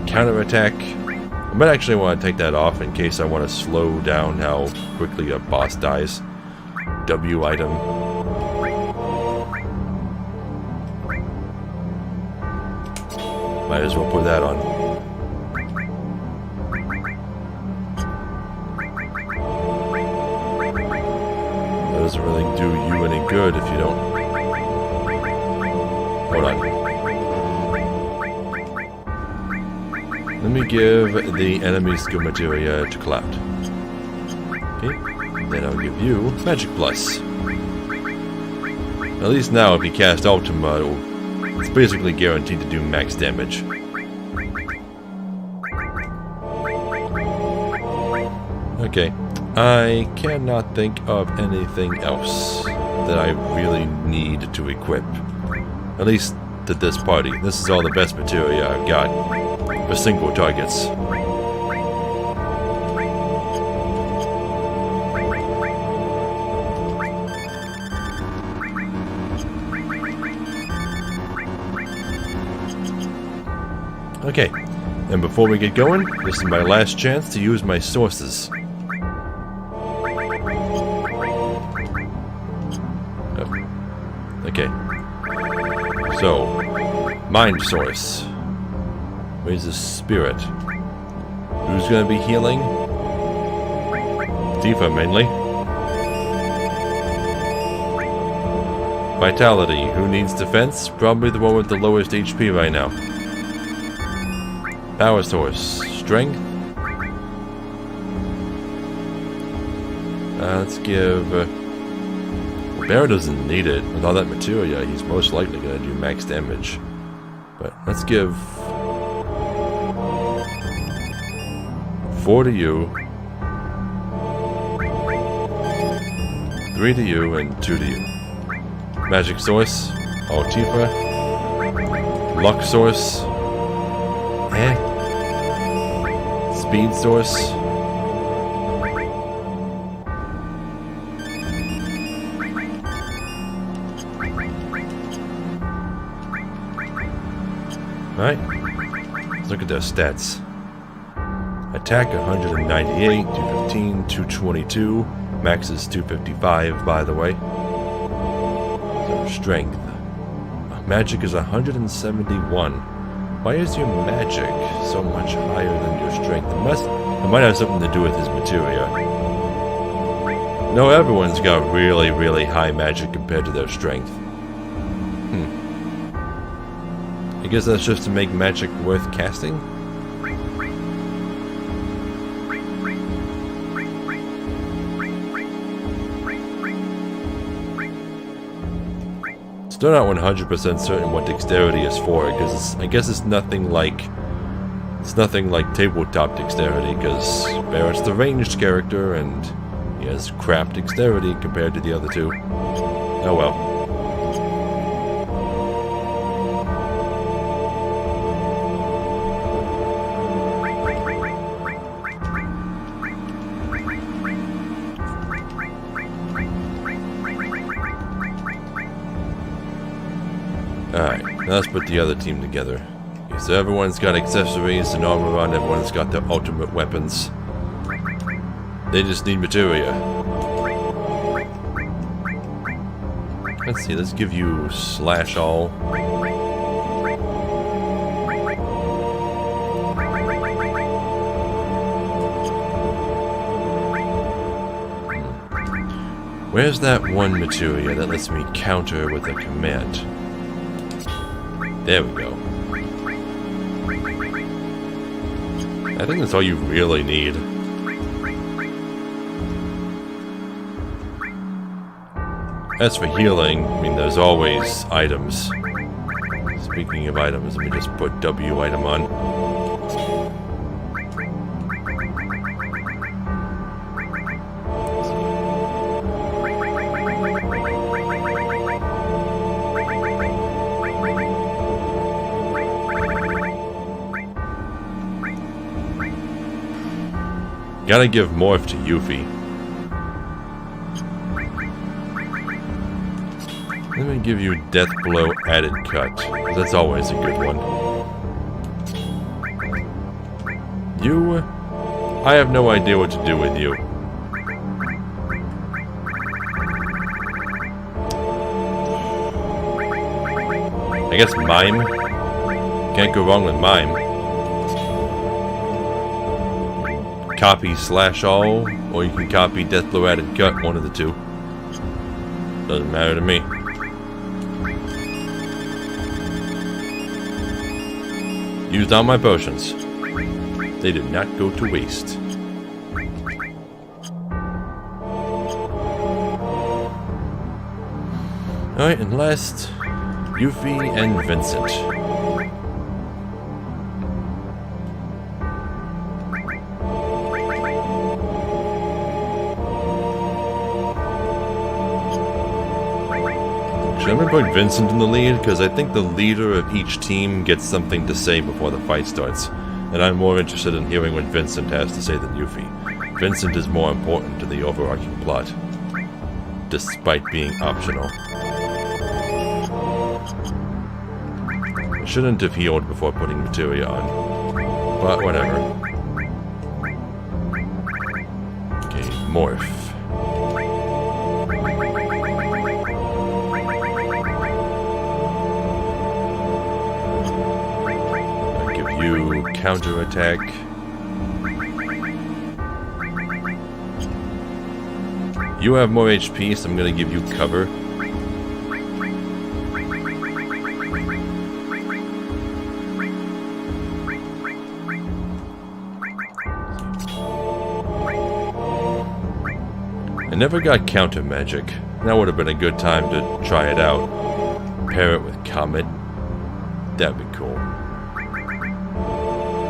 Counter Attack. I might actually want to take that off in case I want to slow down how quickly a boss dies. W item. Might as well put that on. That doesn't really do you any good if you don't. Hold on. Let me give the enemy skill materia to Cloud. Okay, then I'll give you Magic Plus. At least now if you cast Ultima, it's basically guaranteed to do max damage. Okay, I cannot think of anything else that I really need to equip. At least to this party. This is all the best materia I've got for single targets. Okay, and before we get going, this is my last chance to use my sources. Oh. Okay. So, Mind Source. Where's the Spirit? Who's gonna be healing? Tifa, mainly. Vitality. Who needs defense? Probably the one with the lowest HP right now. Power Source. Strength. Let's give... Bear doesn't need it. With all that materia, he's most likely going to do max damage. But let's give... 4 to you. 3 to you, and 2 to you. Magic Source. Oh, Tifa. Luck Source. Speed Source. Alright, let's look at their stats. Attack 198, 215, 222. Max is 255, by the way. So, strength. Magic is 171. Why is your magic so much higher than your strength? It might have something to do with his materia. No, everyone's got really, really high magic compared to their strength. I guess that's just to make magic worth casting? Still not 100% certain what dexterity is for, because I guess it's nothing like tabletop dexterity, because Barrett's the ranged character and he has crap dexterity compared to the other two. Oh well. Alright, now let's put the other team together. Okay, so everyone's got accessories and armor on, everyone's got their ultimate weapons. They just need materia. Let's see, let's give you Slash All. Where's that one materia that lets me counter with a command? There we go. I think that's all you really need. As for healing, I mean, there's always items. Speaking of items, let me just put W item on. Gotta give Morph to Yuffie. Let me give you Death Blow Added Cut. That's always a good one. You... I have no idea what to do with you. I guess Mime? Can't go wrong with Mime. Copy Slash All, or you can copy Death Blow Added Cut, one of the two. Doesn't matter to me. Used all my potions. They did not go to waste. Alright, and last, Yuffie and Vincent. I'm going to put Vincent in the lead, because I think the leader of each team gets something to say before the fight starts. And I'm more interested in hearing what Vincent has to say than Yuffie. Vincent is more important to the overarching plot, despite being optional. I shouldn't have healed before putting materia on, but whatever. Okay, Morph. You counterattack. You have more HP, so I'm gonna give you cover. I never got counter magic. That would have been a good time to try it out. Pair it with Comet. That'd be cool.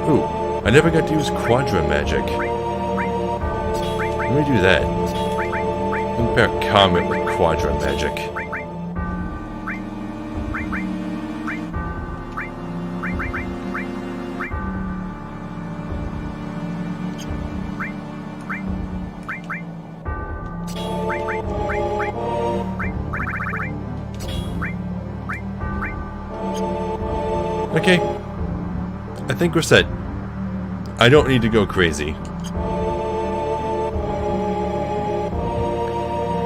Ooh, I never got to use Quadra Magic. Let me do that. Compare Comet with Quadra Magic. Okay. I think we're set. I don't need to go crazy.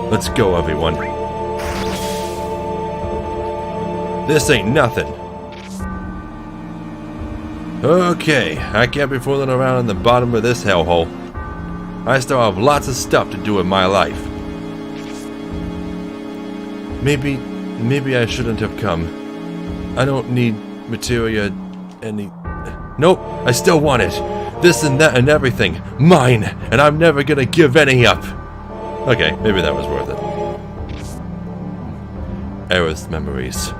Let's go, everyone. This ain't nothing. Okay, I can't be fooling around in the bottom of this hellhole. I still have lots of stuff to do in my life. Maybe I shouldn't have come. I don't need materia any... Nope, I still want it. This and that and everything. Mine! And I'm never gonna give any up. Okay, maybe that was worth it. Aerith memories.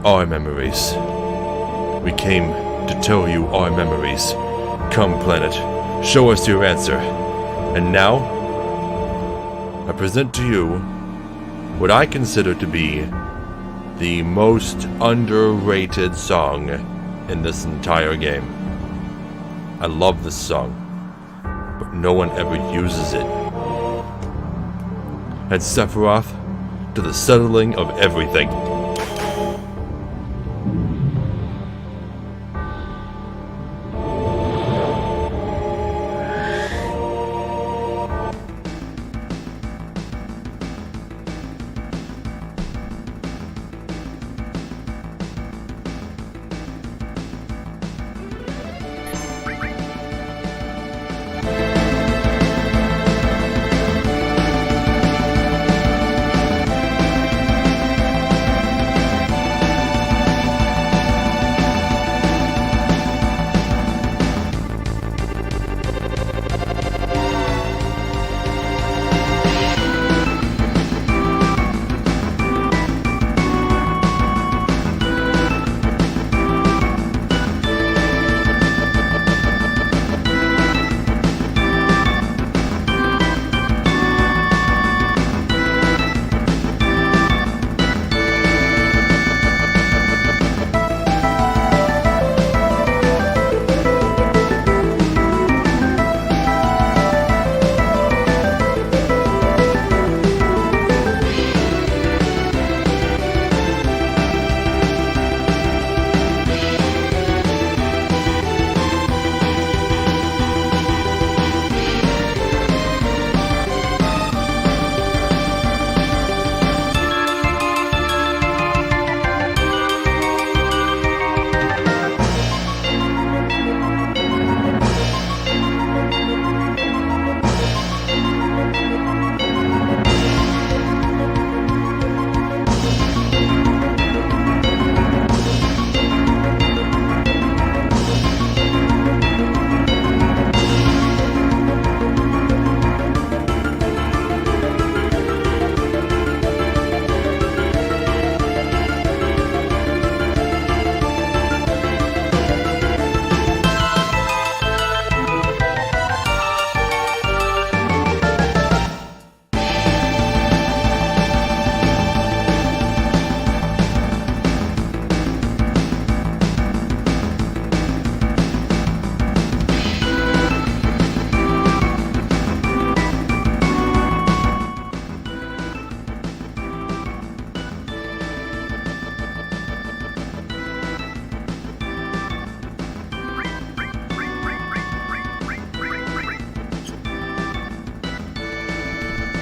Our memories. We came to tell you our memories. Come, planet. Show us your answer. And now, I present to you what I consider to be the most underrated song in this entire game. I love this song, but no one ever uses it. And Sephiroth, to the settling of everything.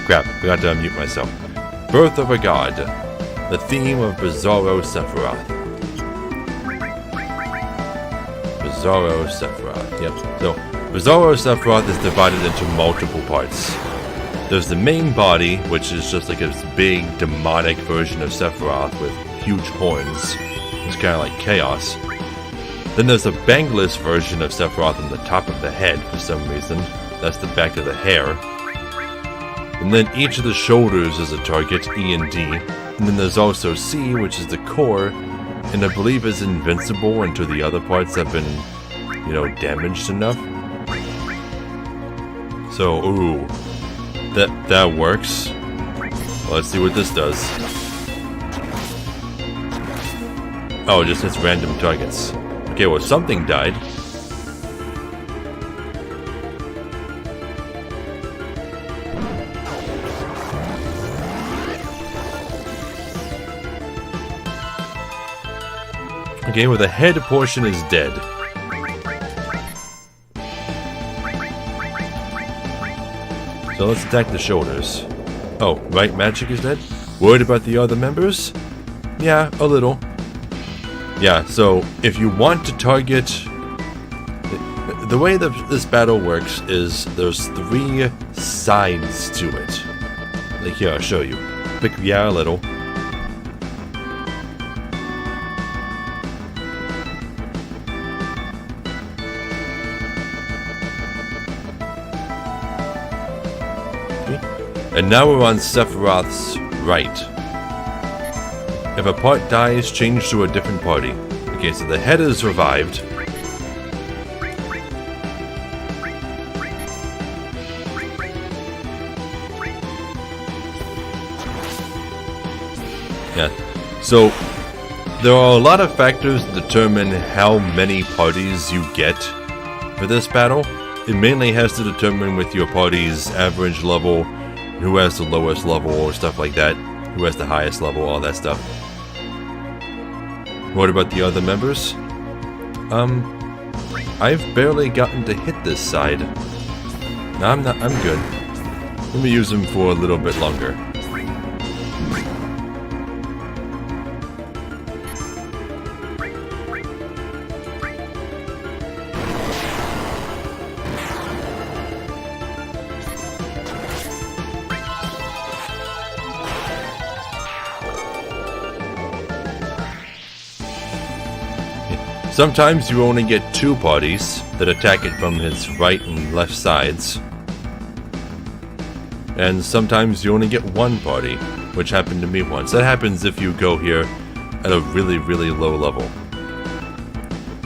crap, forgot to unmute myself. Birth of a God. The theme of Bizarro Sephiroth. Bizarro Sephiroth, yep. So, Bizarro Sephiroth is divided into multiple parts. There's the main body, which is just like a big, demonic version of Sephiroth with huge horns. It's kind of like Chaos. Then there's a bangless version of Sephiroth on the top of the head for some reason. That's the back of the hair. And then each of the shoulders is a target, E and D. And then there's also C, which is the core, and I believe is invincible until the other parts have been, you know, damaged enough. So, ooh. That works. Well, let's see what this does. Oh, it just hits random targets. Okay, well, something died. Okay, well, the head portion is dead. So let's attack the shoulders. Oh, right magic is dead? Worried about the other members? Yeah, a little. Yeah, so if you want to target... The way that this battle works is there's 3 sides to it. Like here, I'll show you. Yeah, a little. And now we're on Sephiroth's right. If a part dies, change to a different party. Okay, so the head is revived. Yeah, so there are a lot of factors that determine how many parties you get for this battle. It mainly has to determine with your party's average level, who has the lowest level or stuff like that, who has the highest level, all that stuff. What about the other members? I've barely gotten to hit this side. No, I'm good. Let me use them for a little bit longer. Sometimes you only get 2 parties that attack it from its right and left sides. And sometimes you only get 1 party, which happened to me once. That happens if you go here at a really, really low level.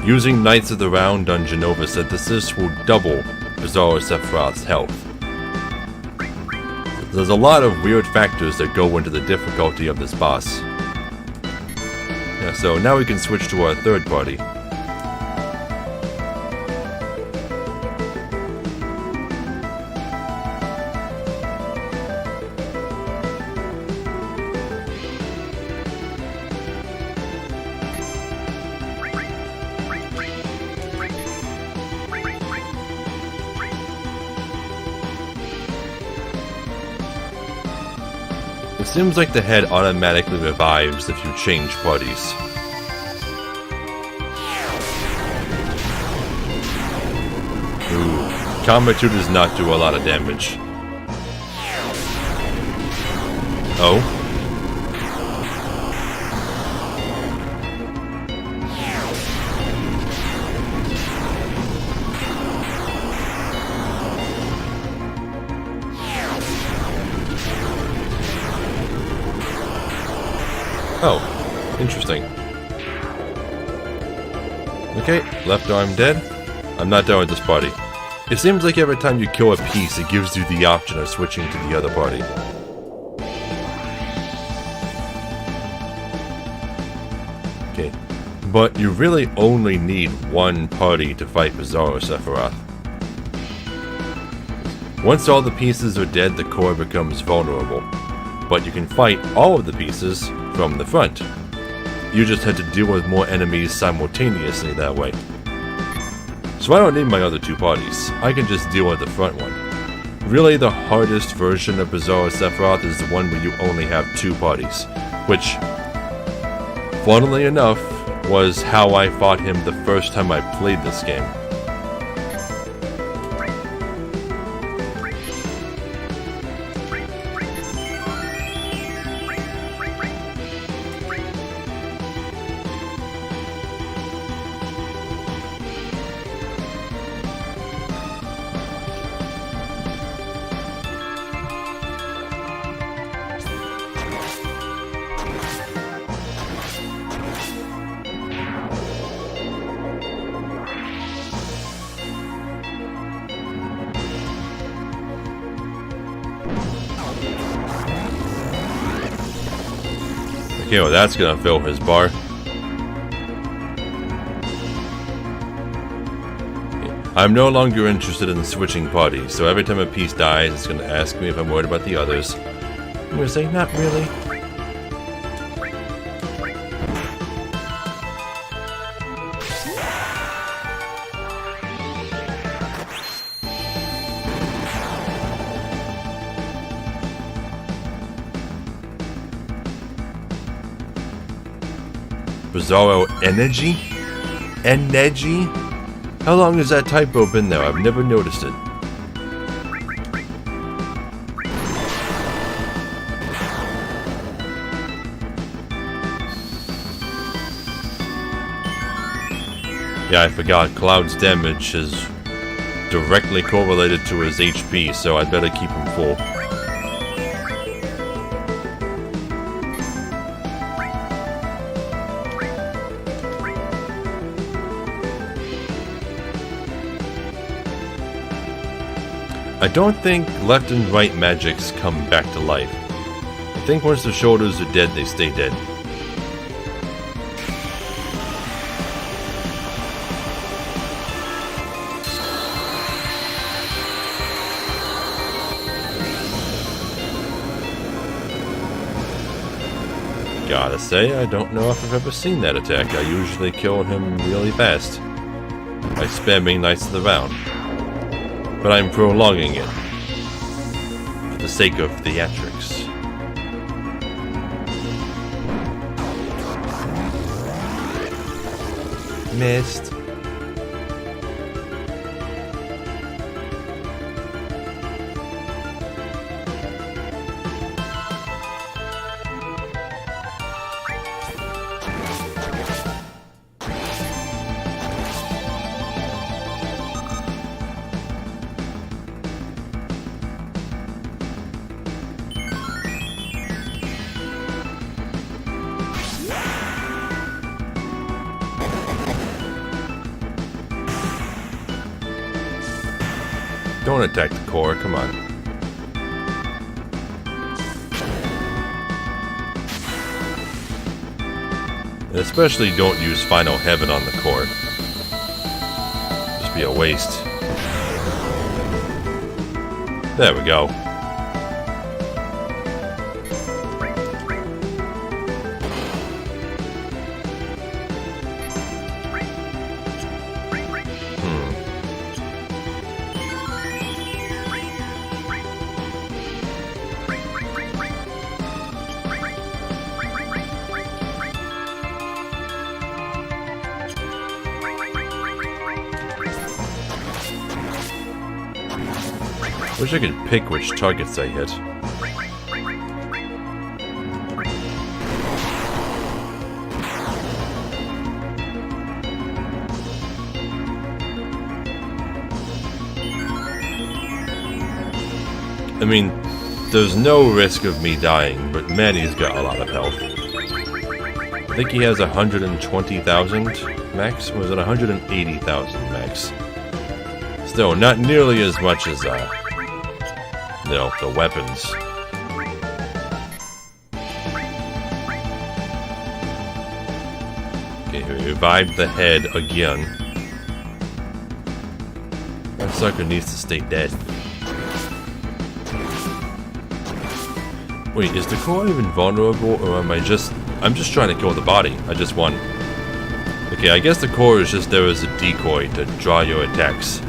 Using Knights of the Round on Genova Synthesis will double Bizarro Sephiroth's health. There's a lot of weird factors that go into the difficulty of this boss. Yeah, so now we can switch to our 3rd party. It seems like the head automatically revives if you change parties. Ooh, Combat 2 does not do a lot of damage. Oh? Oh, interesting. Okay, left arm dead. I'm not done with this party. It seems like every time you kill a piece, it gives you the option of switching to the other party. Okay, but you really only need 1 party to fight Bizarro Sephiroth. Once all the pieces are dead, the core becomes vulnerable. But you can fight all of the pieces from the front. You just had to deal with more enemies simultaneously that way. So I don't need my other 2 parties. I can just deal with the front one. Really, the hardest version of Bizarro Sephiroth is the one where you only have 2 parties, which, funnily enough, was how I fought him the first time I played this game. Okay, well that's gonna fill his bar. I'm no longer interested in switching parties, so every time a piece dies, it's gonna ask me if I'm worried about the others. I'm gonna say, not really. Bizarro Energy? Energy? How long has that typo been there? I've never noticed it. Yeah, I forgot. Cloud's damage is directly correlated to his HP, so I'd better keep him full. I don't think left and right magics come back to life. I think once the shoulders are dead, they stay dead. Gotta say, I don't know if I've ever seen that attack. I usually kill him really fast by spamming Knights of the Round. But I'm prolonging it for the sake of theatrics. Missed. Don't attack the core, come on. And especially don't use Final Heaven on the core. Just be a waste. There we go. Wish I could pick which targets I hit. I mean, there's no risk of me dying, but Manny's got a lot of health. I think he has 120,000 max, or was it 180,000 max? Still, not nearly as much as, you know, the weapons. Okay, we revived the head again. That sucker needs to stay dead. Wait, is the core even vulnerable, or am I just... I'm just trying to kill the body. I just won. Okay, I guess the core is just there as a decoy to draw your attacks.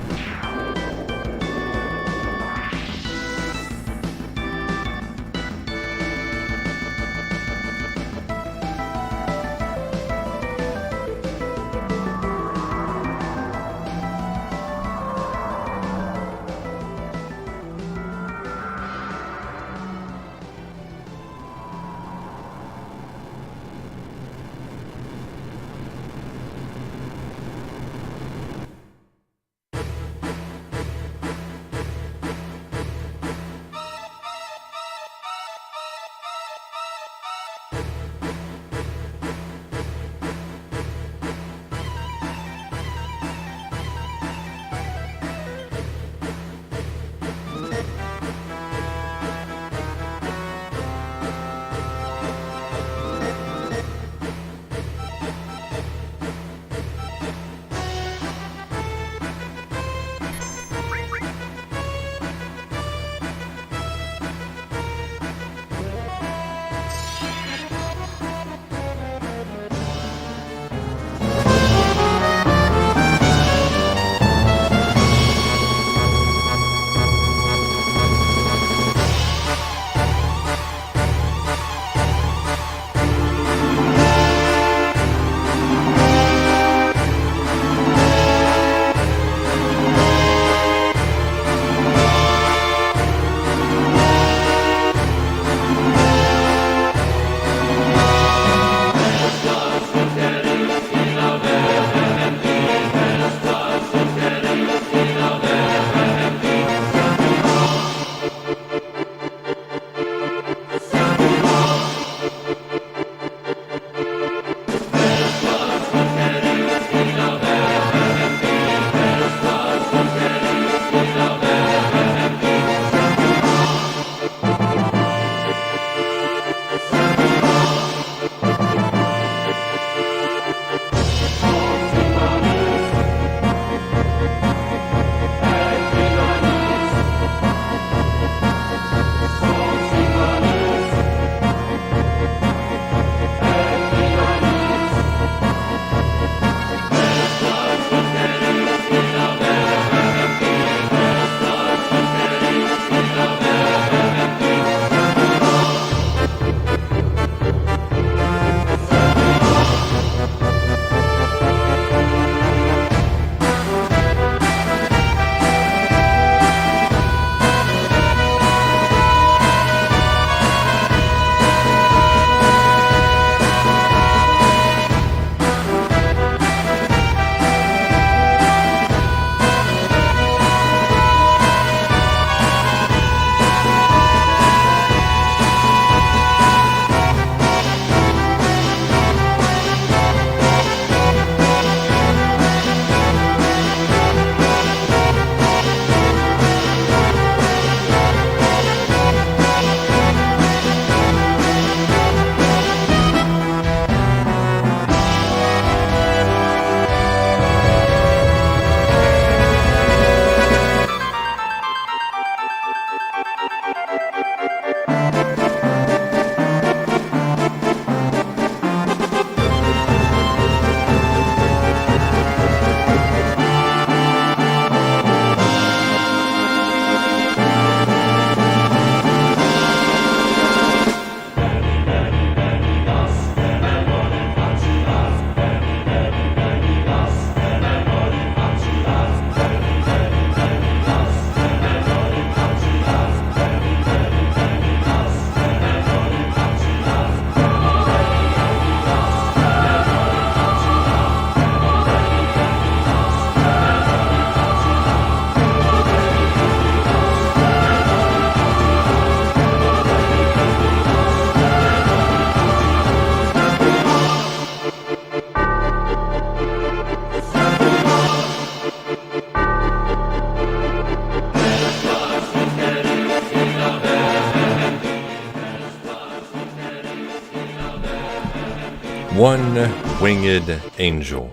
One-Winged Angel.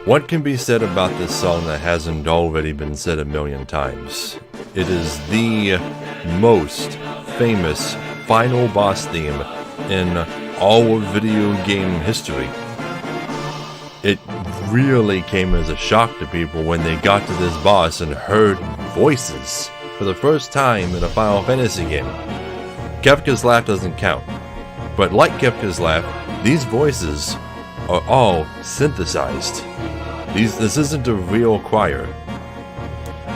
What can be said about this song that hasn't already been said a million times? It is the most famous final boss theme in all of video game history. It really came as a shock to people when they got to this boss and heard voices for the first time in a Final Fantasy game. Kefka's Laugh doesn't count, but like Kefka's Laugh, these voices are all synthesized. This isn't a real choir.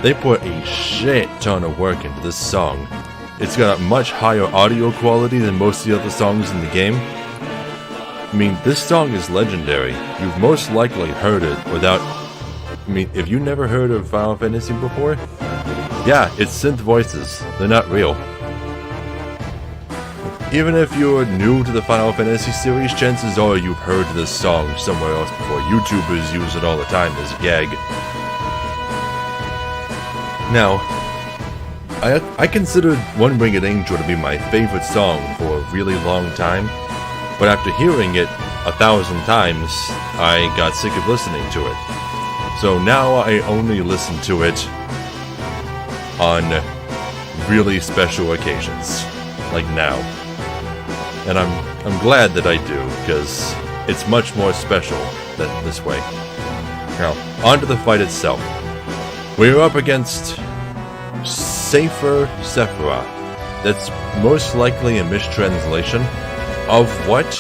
They put a shit ton of work into this song. It's got a much higher audio quality than most of the other songs in the game. I mean, this song is legendary. You've most likely heard it without... I mean, if you never heard of Final Fantasy before, yeah, it's synth voices. They're not real. Even if you're new to the Final Fantasy series, chances are you've heard this song somewhere else before. YouTubers use it all the time as a gag. Now, I considered One-Winged Angel to be my favorite song for a really long time, but after hearing it 1,000 times, I got sick of listening to it. So now I only listen to it on really special occasions, like now. And I'm glad that I do, because it's much more special than this way. Now, on to the fight itself. We're up against SEPHIROTH. That's most likely a mistranslation of what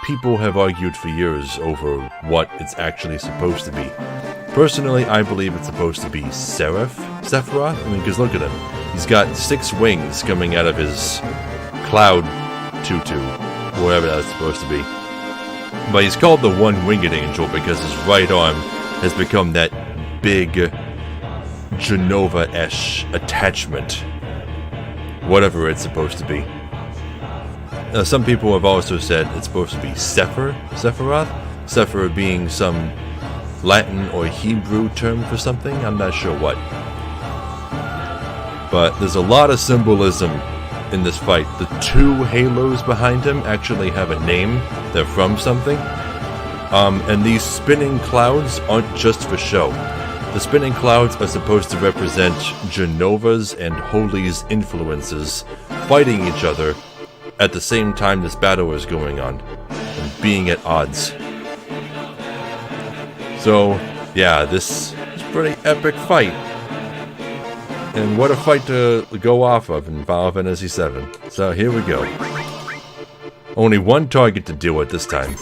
people have argued for years over what it's actually supposed to be. Personally, I believe it's supposed to be Sephiroth. I mean, because look at him. He's got 6 wings coming out of his cloud tutu, whatever that's supposed to be. But he's called the One-Winged Angel because his right arm has become that big Genova-esque attachment. Whatever it's supposed to be. Some people have also said it's supposed to be Sephiroth? Sephir being some Latin or Hebrew term for something? I'm not sure what. But there's a lot of symbolism in this fight. The 2 halos behind him actually have a name. They're from something. And these spinning clouds aren't just for show. The spinning clouds are supposed to represent Genova's and Holy's influences fighting each other at the same time this battle is going on, and being at odds. So, yeah, this is a pretty epic fight. And what a fight to go off of in Final Fantasy VII. So here we go. Only one target to deal with this time.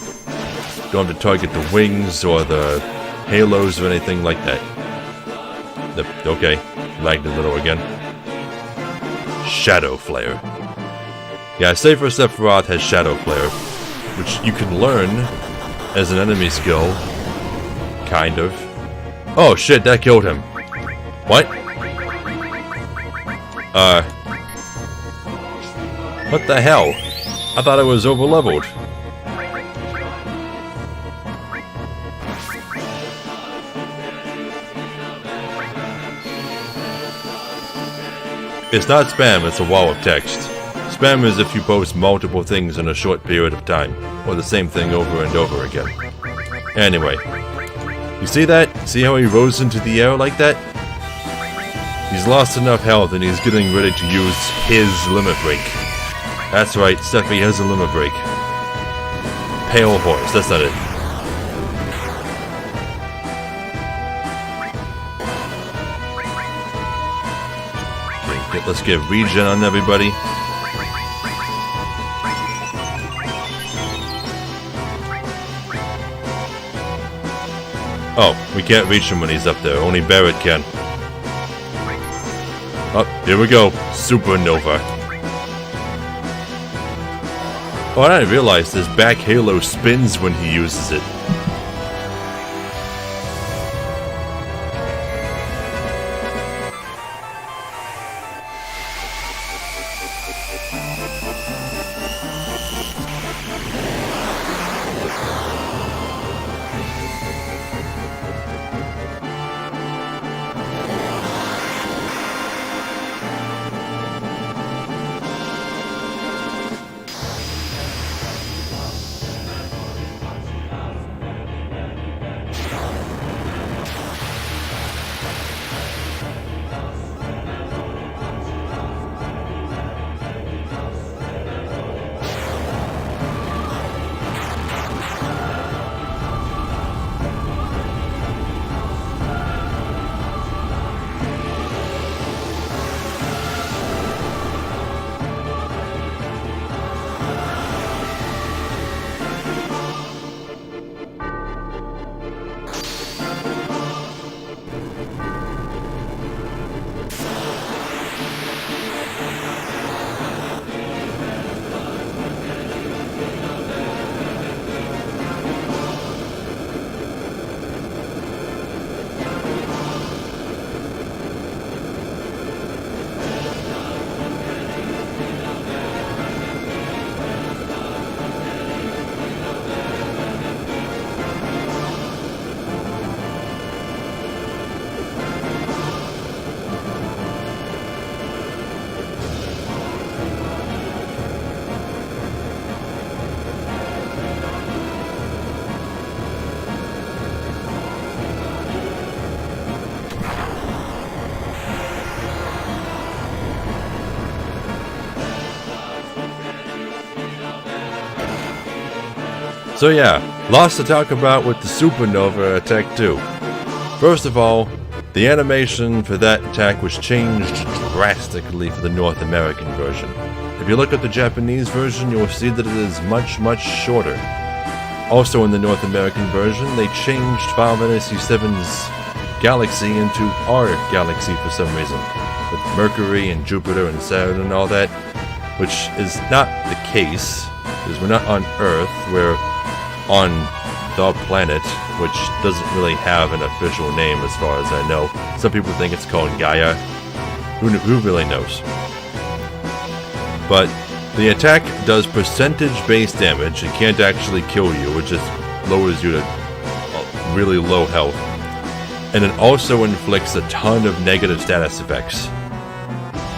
Don't have to target the wings or the halos or anything like that. Okay, lagged a little again. Shadow Flare. Yeah, Sephiroth has Shadow Flare, which you can learn as an enemy skill. Kind of. Oh shit, that killed him. What? What the hell? I thought it was overleveled. It's not spam, it's a wall of text. Spam is if you post multiple things in a short period of time, or the same thing over and over again. Anyway, you see that? See how he rose into the air like that? He's lost enough health and he's getting ready to use his limit break. That's right, Sephi has a limit break. Pale horse, that's not it. Let's get regen on everybody. Oh, we can't reach him when he's up there. Only Barret can. Oh, here we go. Supernova. Oh, I didn't realize this back halo spins when he uses it. So yeah, lots to talk about with the Supernova Attack 2. First of all, the animation for that attack was changed drastically for the North American version. If you look at the Japanese version, you'll see that it is much, much shorter. Also in the North American version, they changed Final Fantasy VII's galaxy into our galaxy for some reason, with Mercury and Jupiter and Saturn and all that, which is not the case, because we're not on Earth, we're on the planet, which doesn't really have an official name as far as I know. Some people think it's called Gaia. Who really knows? But the attack does percentage-based damage. It can't actually kill you, it just lowers you to really low health. And it also inflicts a ton of negative status effects.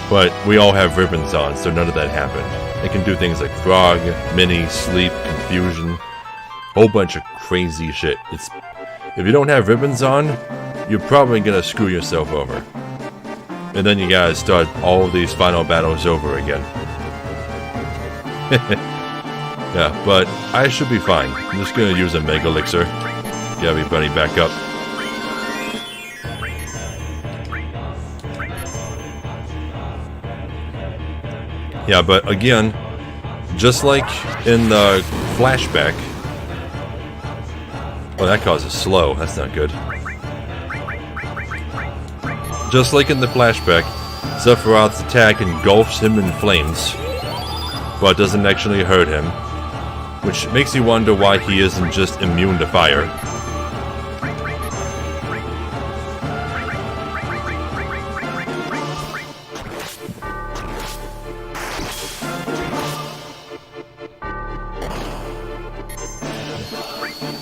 But we all have ribbons on, so none of that happened. It can do things like frog, mini, sleep, confusion, whole bunch of crazy shit. If you don't have ribbons on, you're probably gonna screw yourself over. And then you gotta start all these final battles over again. Yeah, but I should be fine. I'm just gonna use a Mega Elixir. Get everybody back up. Yeah, but again, just like in the flashback... Oh, that causes slow. That's not good. Just like in the flashback, Sephiroth's attack engulfs him in flames, but doesn't actually hurt him, which makes you wonder why he isn't just immune to fire.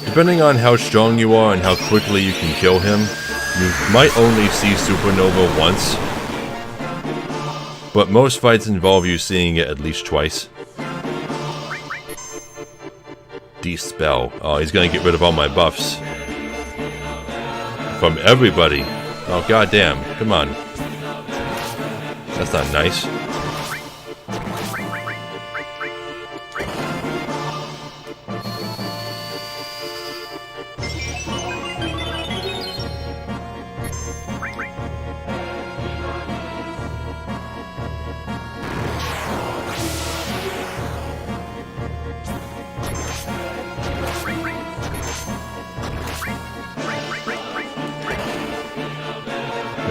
Depending on how strong you are and how quickly you can kill him, you might only see Supernova once, but most fights involve you seeing it at least twice. Dispel. Oh, he's gonna get rid of all my buffs. From everybody. Oh, goddamn. Come on. That's not nice.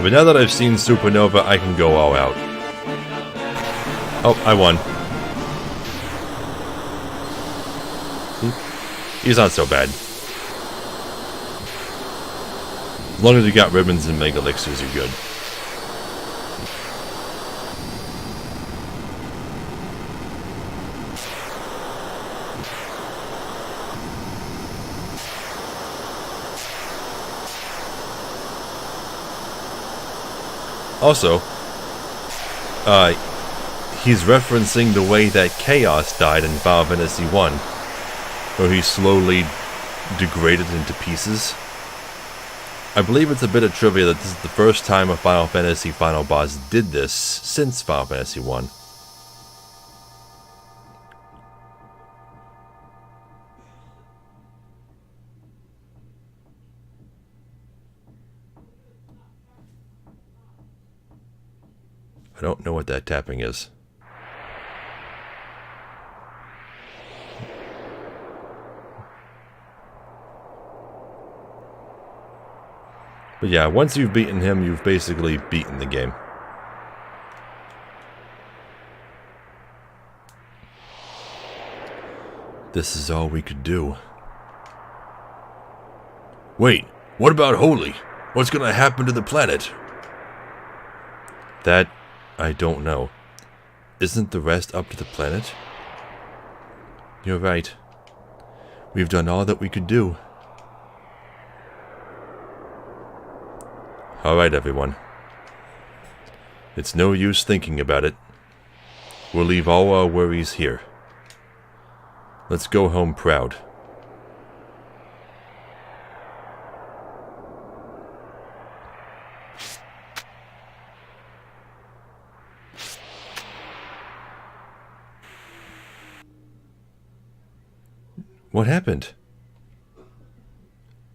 But now that I've seen Supernova, I can go all out. Oh, I won. He's not so bad. As long as you got ribbons and Mega Elixirs, you're good. Also, he's referencing the way that Chaos died in Final Fantasy I, where he slowly degraded into pieces. I believe it's a bit of trivia that this is the first time a Final Fantasy final boss did this since Final Fantasy I. I don't know what that tapping is. But yeah, once you've beaten him, you've basically beaten the game. This is all we could do. Wait, what about Holy? What's gonna happen to the planet? That... I don't know. Isn't the rest up to the planet? You're right. We've done all that we could do. Alright, everyone. It's no use thinking about it. We'll leave all our worries here. Let's go home proud. What happened?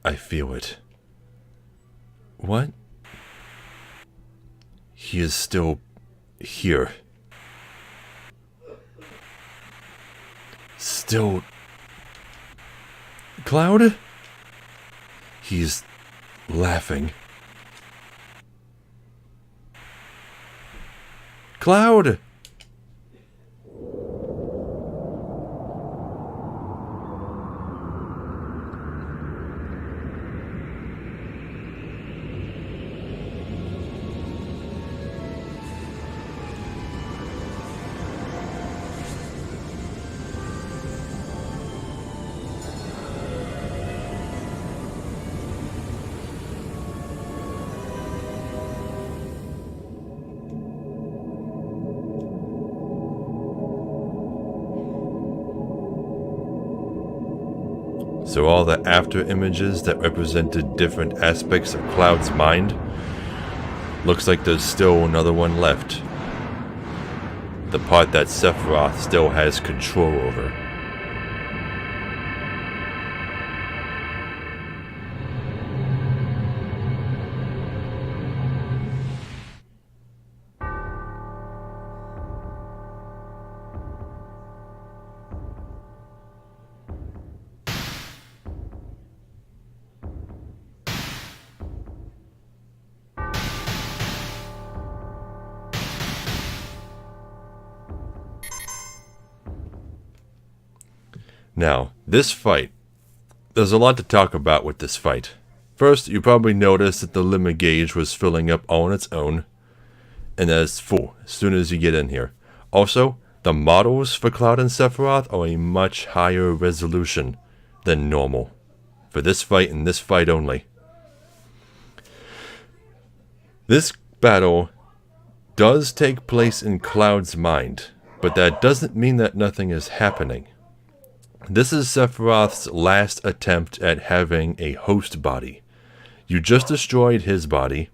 I feel it. What? He is still here. Still... Cloud? He's laughing. Cloud! So all the after images that represented different aspects of Cloud's mind, looks like there's still another one left. The part that Sephiroth still has control over. Now, this fight, there's a lot to talk about with this fight. First, you probably noticed that the limit gauge was filling up on its own, and that it's full as soon as you get in here. Also, the models for Cloud and Sephiroth are a much higher resolution than normal for this fight and this fight only. This battle does take place in Cloud's mind, but that doesn't mean that nothing is happening. This is Sephiroth's last attempt at having a host body. You just destroyed his body.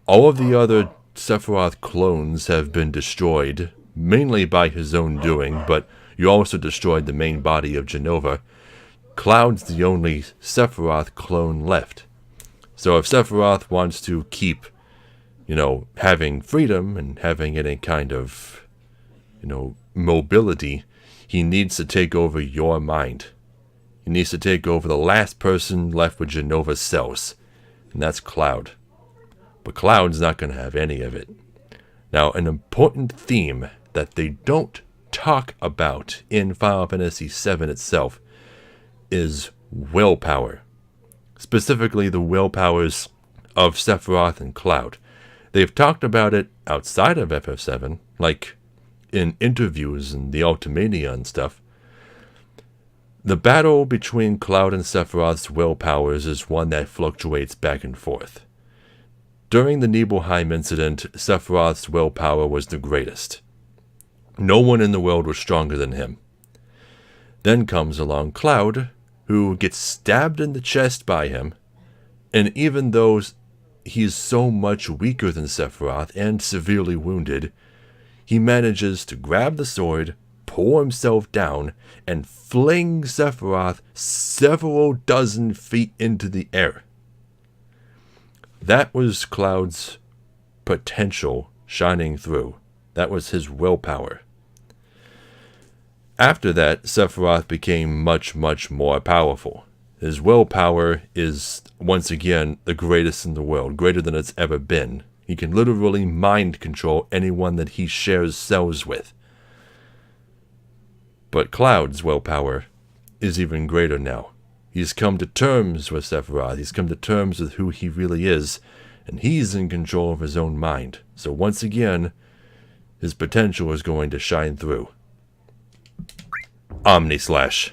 All of the other Sephiroth clones have been destroyed, mainly by his own doing, but you also destroyed the main body of Genova. Cloud's the only Sephiroth clone left. So if Sephiroth wants to keep, having freedom and having any kind of, mobility, he needs to take over your mind. He needs to take over the last person left with Genova's cells, and that's Cloud. But Cloud's not going to have any of it. Now, an important theme that they don't talk about in Final Fantasy VII itself is willpower. Specifically, the willpowers of Sephiroth and Cloud. They've talked about it outside of FF7, like in interviews and the Ultimania and stuff. The battle between Cloud and Sephiroth's willpowers is one that fluctuates back and forth. During the Nibelheim incident, Sephiroth's willpower was the greatest. No one in the world was stronger than him. Then comes along Cloud, who gets stabbed in the chest by him, and even though he's so much weaker than Sephiroth and severely wounded, he manages to grab the sword, pull himself down, and fling Sephiroth several dozen feet into the air. That was Cloud's potential shining through. That was his willpower. After that, Sephiroth became much, much more powerful. His willpower is, once again, the greatest in the world, greater than it's ever been. He can literally mind control anyone that he shares cells with. But Cloud's willpower is even greater now. He's come to terms with Sephiroth. He's come to terms with who he really is, and he's in control of his own mind. So once again, his potential is going to shine through. Omnislash.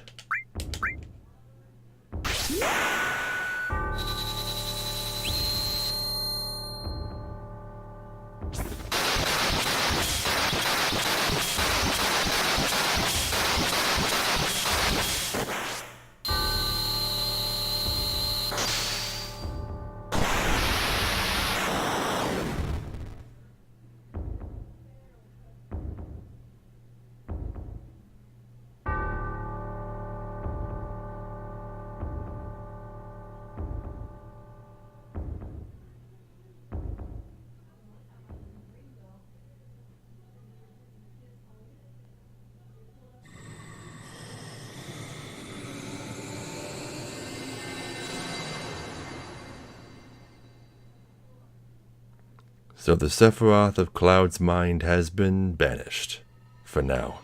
So the Sephiroth of Cloud's mind has been banished. For now.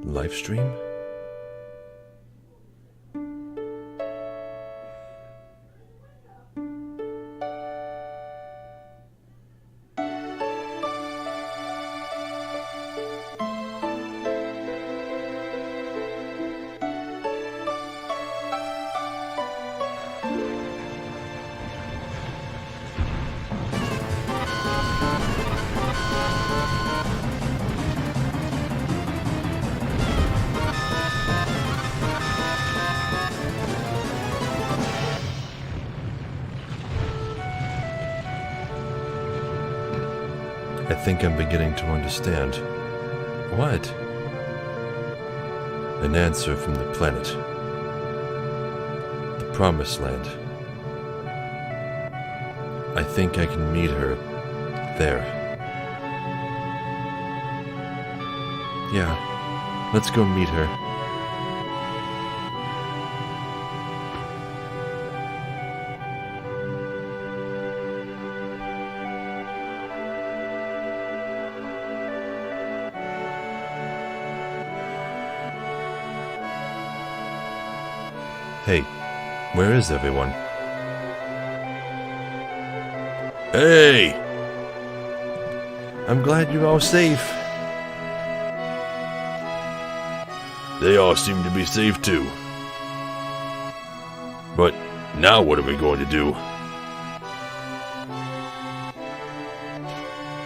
Livestream? I think I'm beginning to understand. What? An answer from the planet. The Promised Land. I think I can meet her there. Yeah, let's go meet her. Hey, where is everyone? Hey! I'm glad you're all safe. They all seem to be safe too. But now what are we going to do?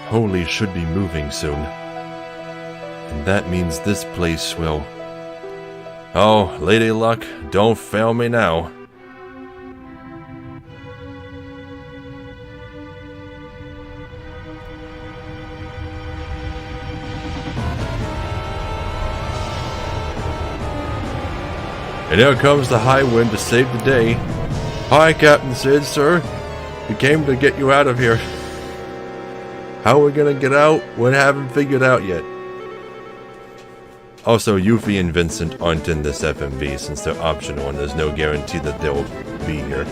Holy should be moving soon. And that means this place will... Oh, Lady Luck, don't fail me now. And here comes the high wind to save the day. Hi, Captain Sid, sir. We came to get you out of here. How we're gonna get out, we haven't figured out yet. Also, Yuffie and Vincent aren't in this FMV since they're optional and there's no guarantee that they'll be here.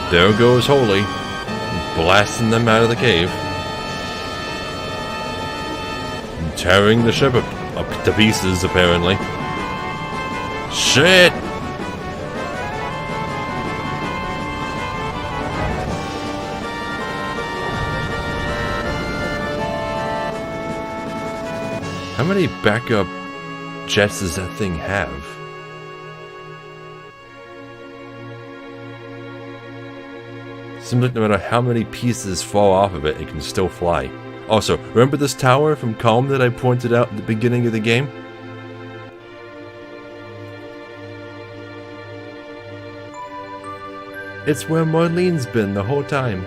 There goes Holy, blasting them out of the cave. And tearing the ship up to pieces, apparently. Shit! How many backup jets does that thing have? Seems like no matter how many pieces fall off of it, it can still fly. Also, remember this tower from Calm that I pointed out at the beginning of the game? It's where Marlene's been the whole time.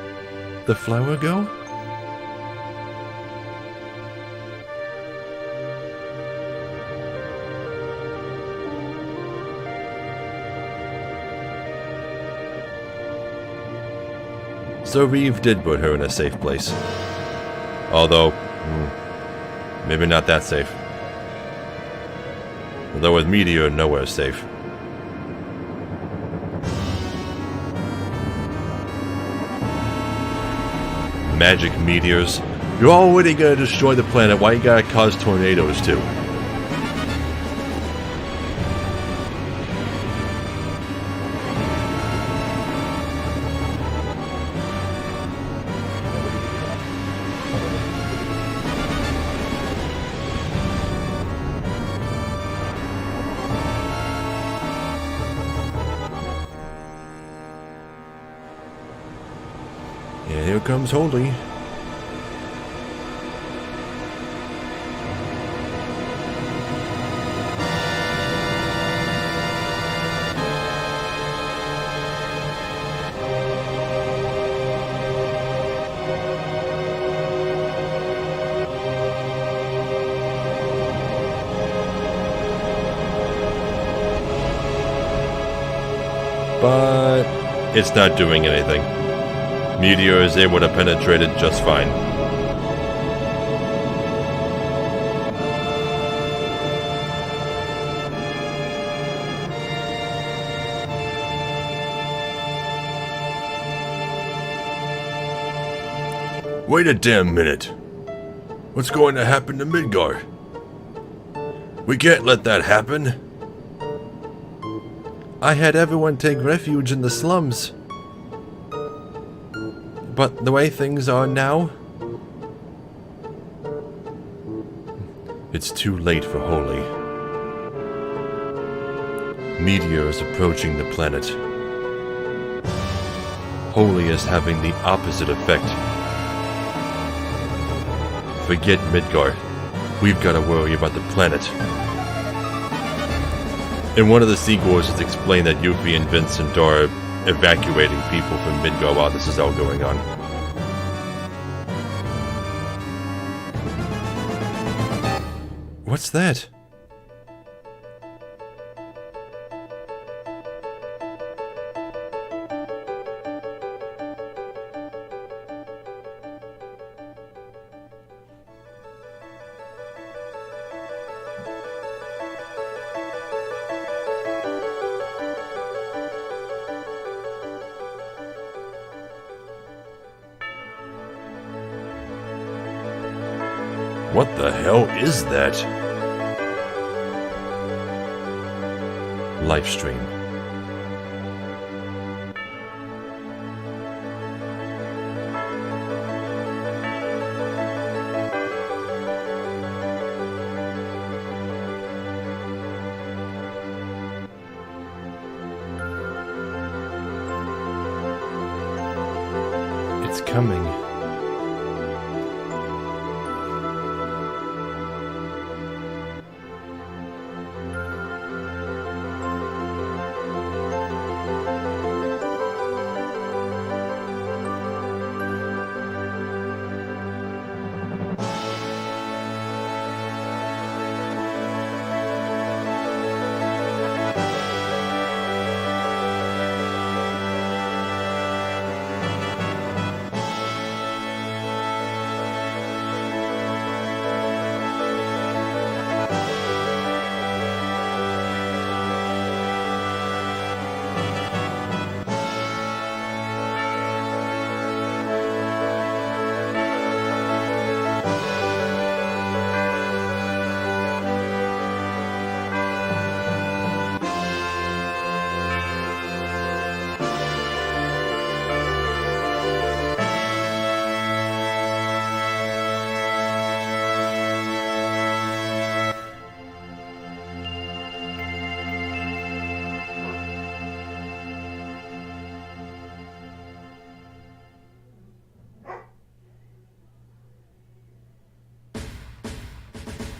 The flower go? So Reeve did put her in a safe place. Although, maybe not that safe. Although with Meteor, nowhere's safe. Magic meteors. You're already gonna destroy the planet, why you gotta cause tornadoes too? And here comes Holy. It's not doing anything. Meteor is able to penetrate it just fine. Wait a damn minute. What's going to happen to Midgar? We can't let that happen. I had everyone take refuge in the slums. But the way things are now... It's too late for Holy. Meteor is approaching the planet. Holy is having the opposite effect. Forget Midgar. We've got to worry about the planet. In one of the sequels, it's explained that Yuffie and Vincent are evacuating people from Midgar while this is all going on. What's that? What the hell is that? Livestream. It's coming.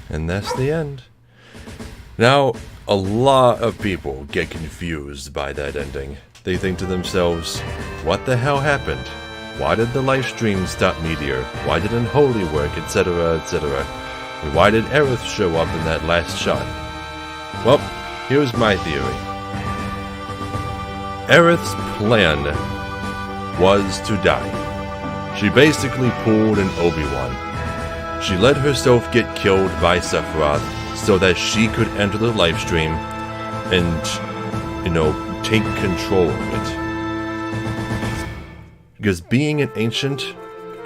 And that's the end. Now, a lot of people get confused by that ending. They think to themselves, what the hell happened? Why did the live stream stop Meteor? Why didn't Holy work, etc., etc.? And why did Aerith show up in that last shot? Well, here's my theory. Aerith's plan was to die. She basically pulled an Obi-Wan. She let herself get killed by Sephiroth so that she could enter the live stream and, you know, take control of it. Because being an ancient,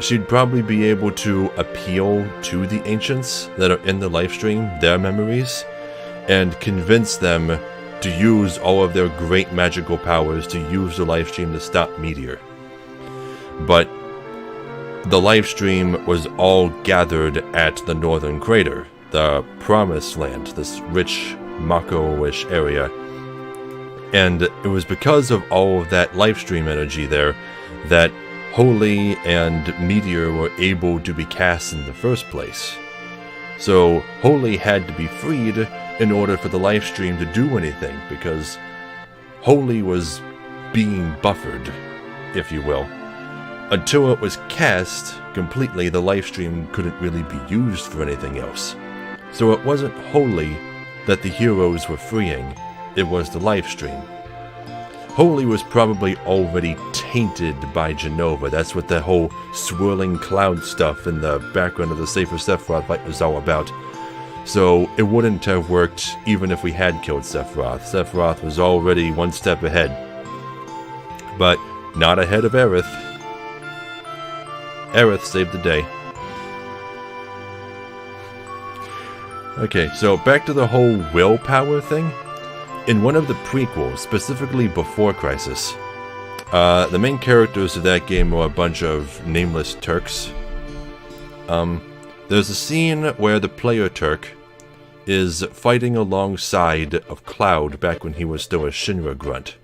she'd probably be able to appeal to the ancients that are in the live stream, their memories, and convince them to use all of their great magical powers to use the live stream to stop Meteor. But the live stream was all gathered at the northern crater, the Promised Land, this rich Mako-ish area. And it was because of all of that live stream energy there that Holy and Meteor were able to be cast in the first place. So Holy had to be freed in order for the live stream to do anything, because Holy was being buffered, if you will. Until it was cast completely, the live stream couldn't really be used for anything else. So it wasn't Holy that the heroes were freeing, it was the live stream. Holy was probably already tainted by Genova. That's what the whole swirling cloud stuff in the background of the Sephiroth fight was all about. So it wouldn't have worked even if we had killed Sephiroth. Sephiroth was already one step ahead. But not ahead of Aerith. Aerith saved the day. Okay, so back to the whole willpower thing. In one of the prequels, specifically before Crisis, the main characters of that game are a bunch of nameless Turks. There's a scene where the player Turk is fighting alongside of Cloud back when he was still a Shinra grunt.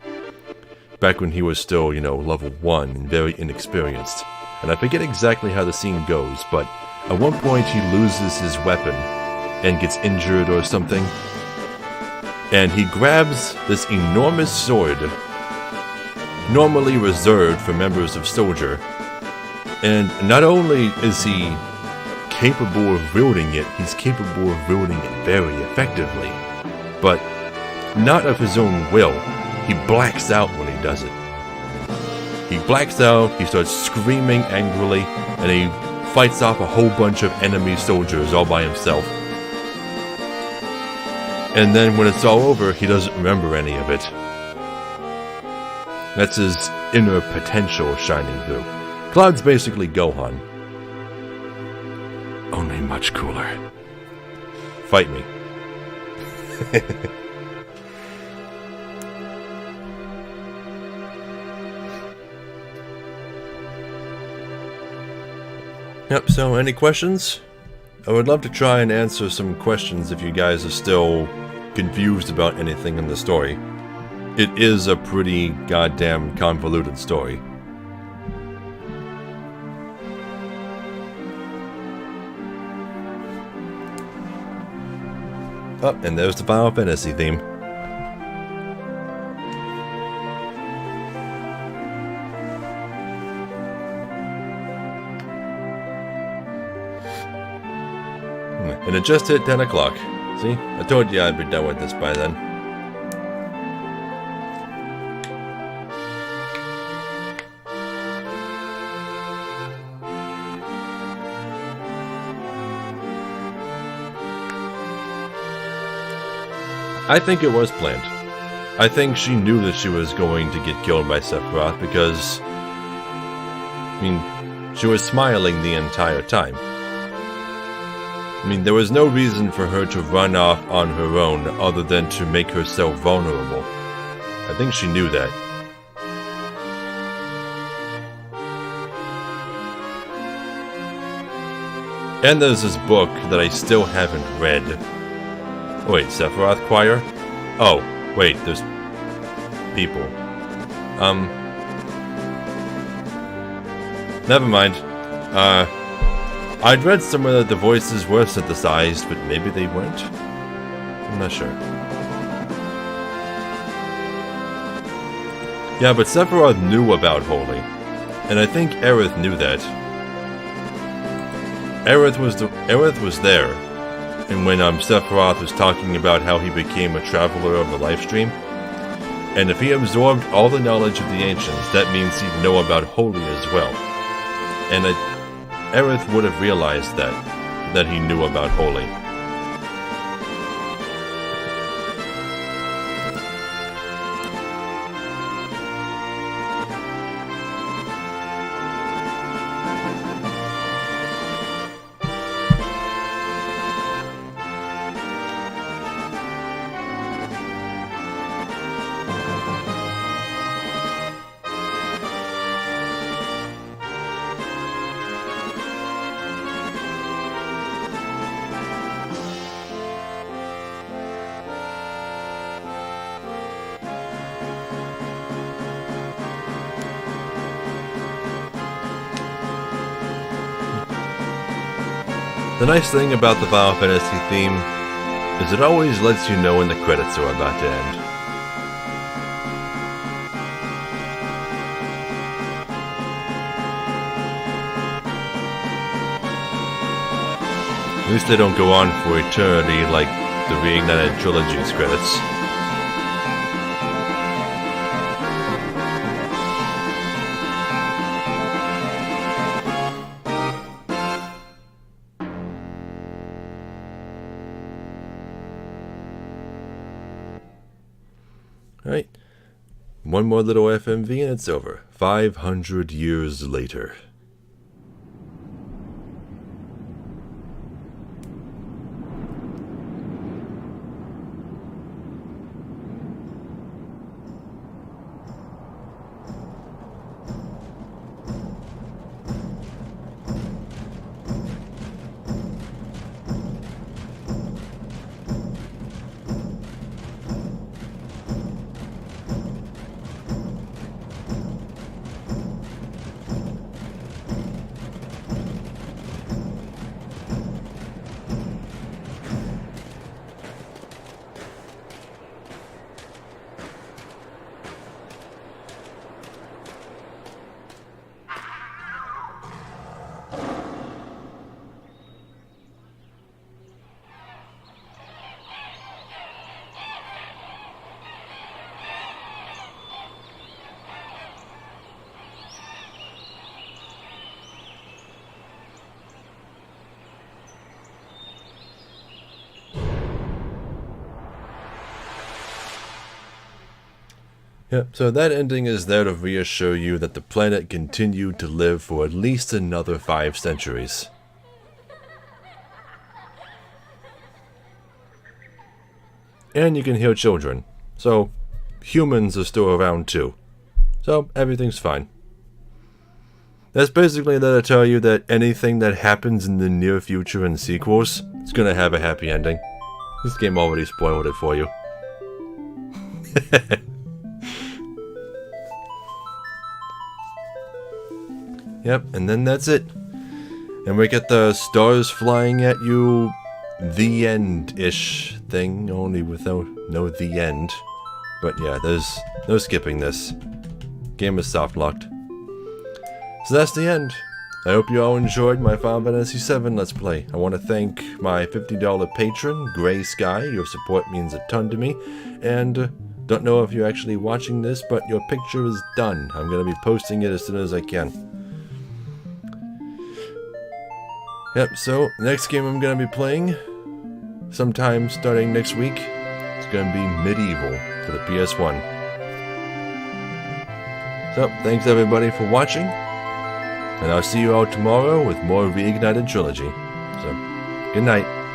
Back when he was still, you know, level 1 and very inexperienced. And I forget exactly how the scene goes, but at one point he loses his weapon and gets injured or something. And he grabs this enormous sword, normally reserved for members of Soldier. And not only is he capable of wielding it, he's capable of wielding it very effectively. But not of his own will. He blacks out when he does it. He blacks out, he starts screaming angrily, and he fights off a whole bunch of enemy soldiers all by himself. And then when it's all over, he doesn't remember any of it. That's his inner potential shining through. Cloud's basically Gohan. Only much cooler. Fight me. Yep, so any questions? I would love to try and answer some questions if you guys are still confused about anything in the story. It is a pretty goddamn convoluted story. Oh, and there's the Final Fantasy theme. And it just hit 10 o'clock. See? I told you I'd be done with this by then. I think it was planned. I think she knew that she was going to get killed by Sephiroth because, I mean, she was smiling the entire time. I mean, there was no reason for her to run off on her own other than to make herself vulnerable. I think she knew that. And there's this book that I still haven't read. Oh, wait, Sephiroth Choir? Oh, wait, there's people. Never mind. I'd read somewhere that the voices were synthesized, but maybe they weren't? I'm not sure. Yeah, but Sephiroth knew about Holy. And I think Aerith knew that. Aerith was there. And when Sephiroth was talking about how he became a traveler of the lifestream. And if he absorbed all the knowledge of the ancients, that means he'd know about Holy as well. And Aerith would have realized that he knew about Holy. The nice thing about the Final Fantasy theme is it always lets you know when the credits are about to end. At least they don't go on for eternity like the Reignited Trilogy's credits. Alright. One more little FMV and it's over. 500 years later. Yep, so that ending is there to reassure you that the planet continued to live for at least another 5 centuries. And you can heal children, so humans are still around too. So everything's fine. That's basically there to tell you that anything that happens in the near future in sequels is gonna have a happy ending. This game already spoiled it for you. Yep, and then that's it. And we get the stars flying at you, the end-ish thing, only without no the end. But yeah, there's no skipping this. Game is soft-locked. So that's the end. I hope you all enjoyed my Final Fantasy VII Let's Play. I want to thank my $50 patron, Grey Sky. Your support means a ton to me. And don't know if you're actually watching this, but your picture is done. I'm going to be posting it as soon as I can. Yep, so next game I'm going to be playing, sometime starting next week, it's going to be Medieval for the PS1. So, thanks everybody for watching, and I'll see you all tomorrow with more Reignited Trilogy. So, good night.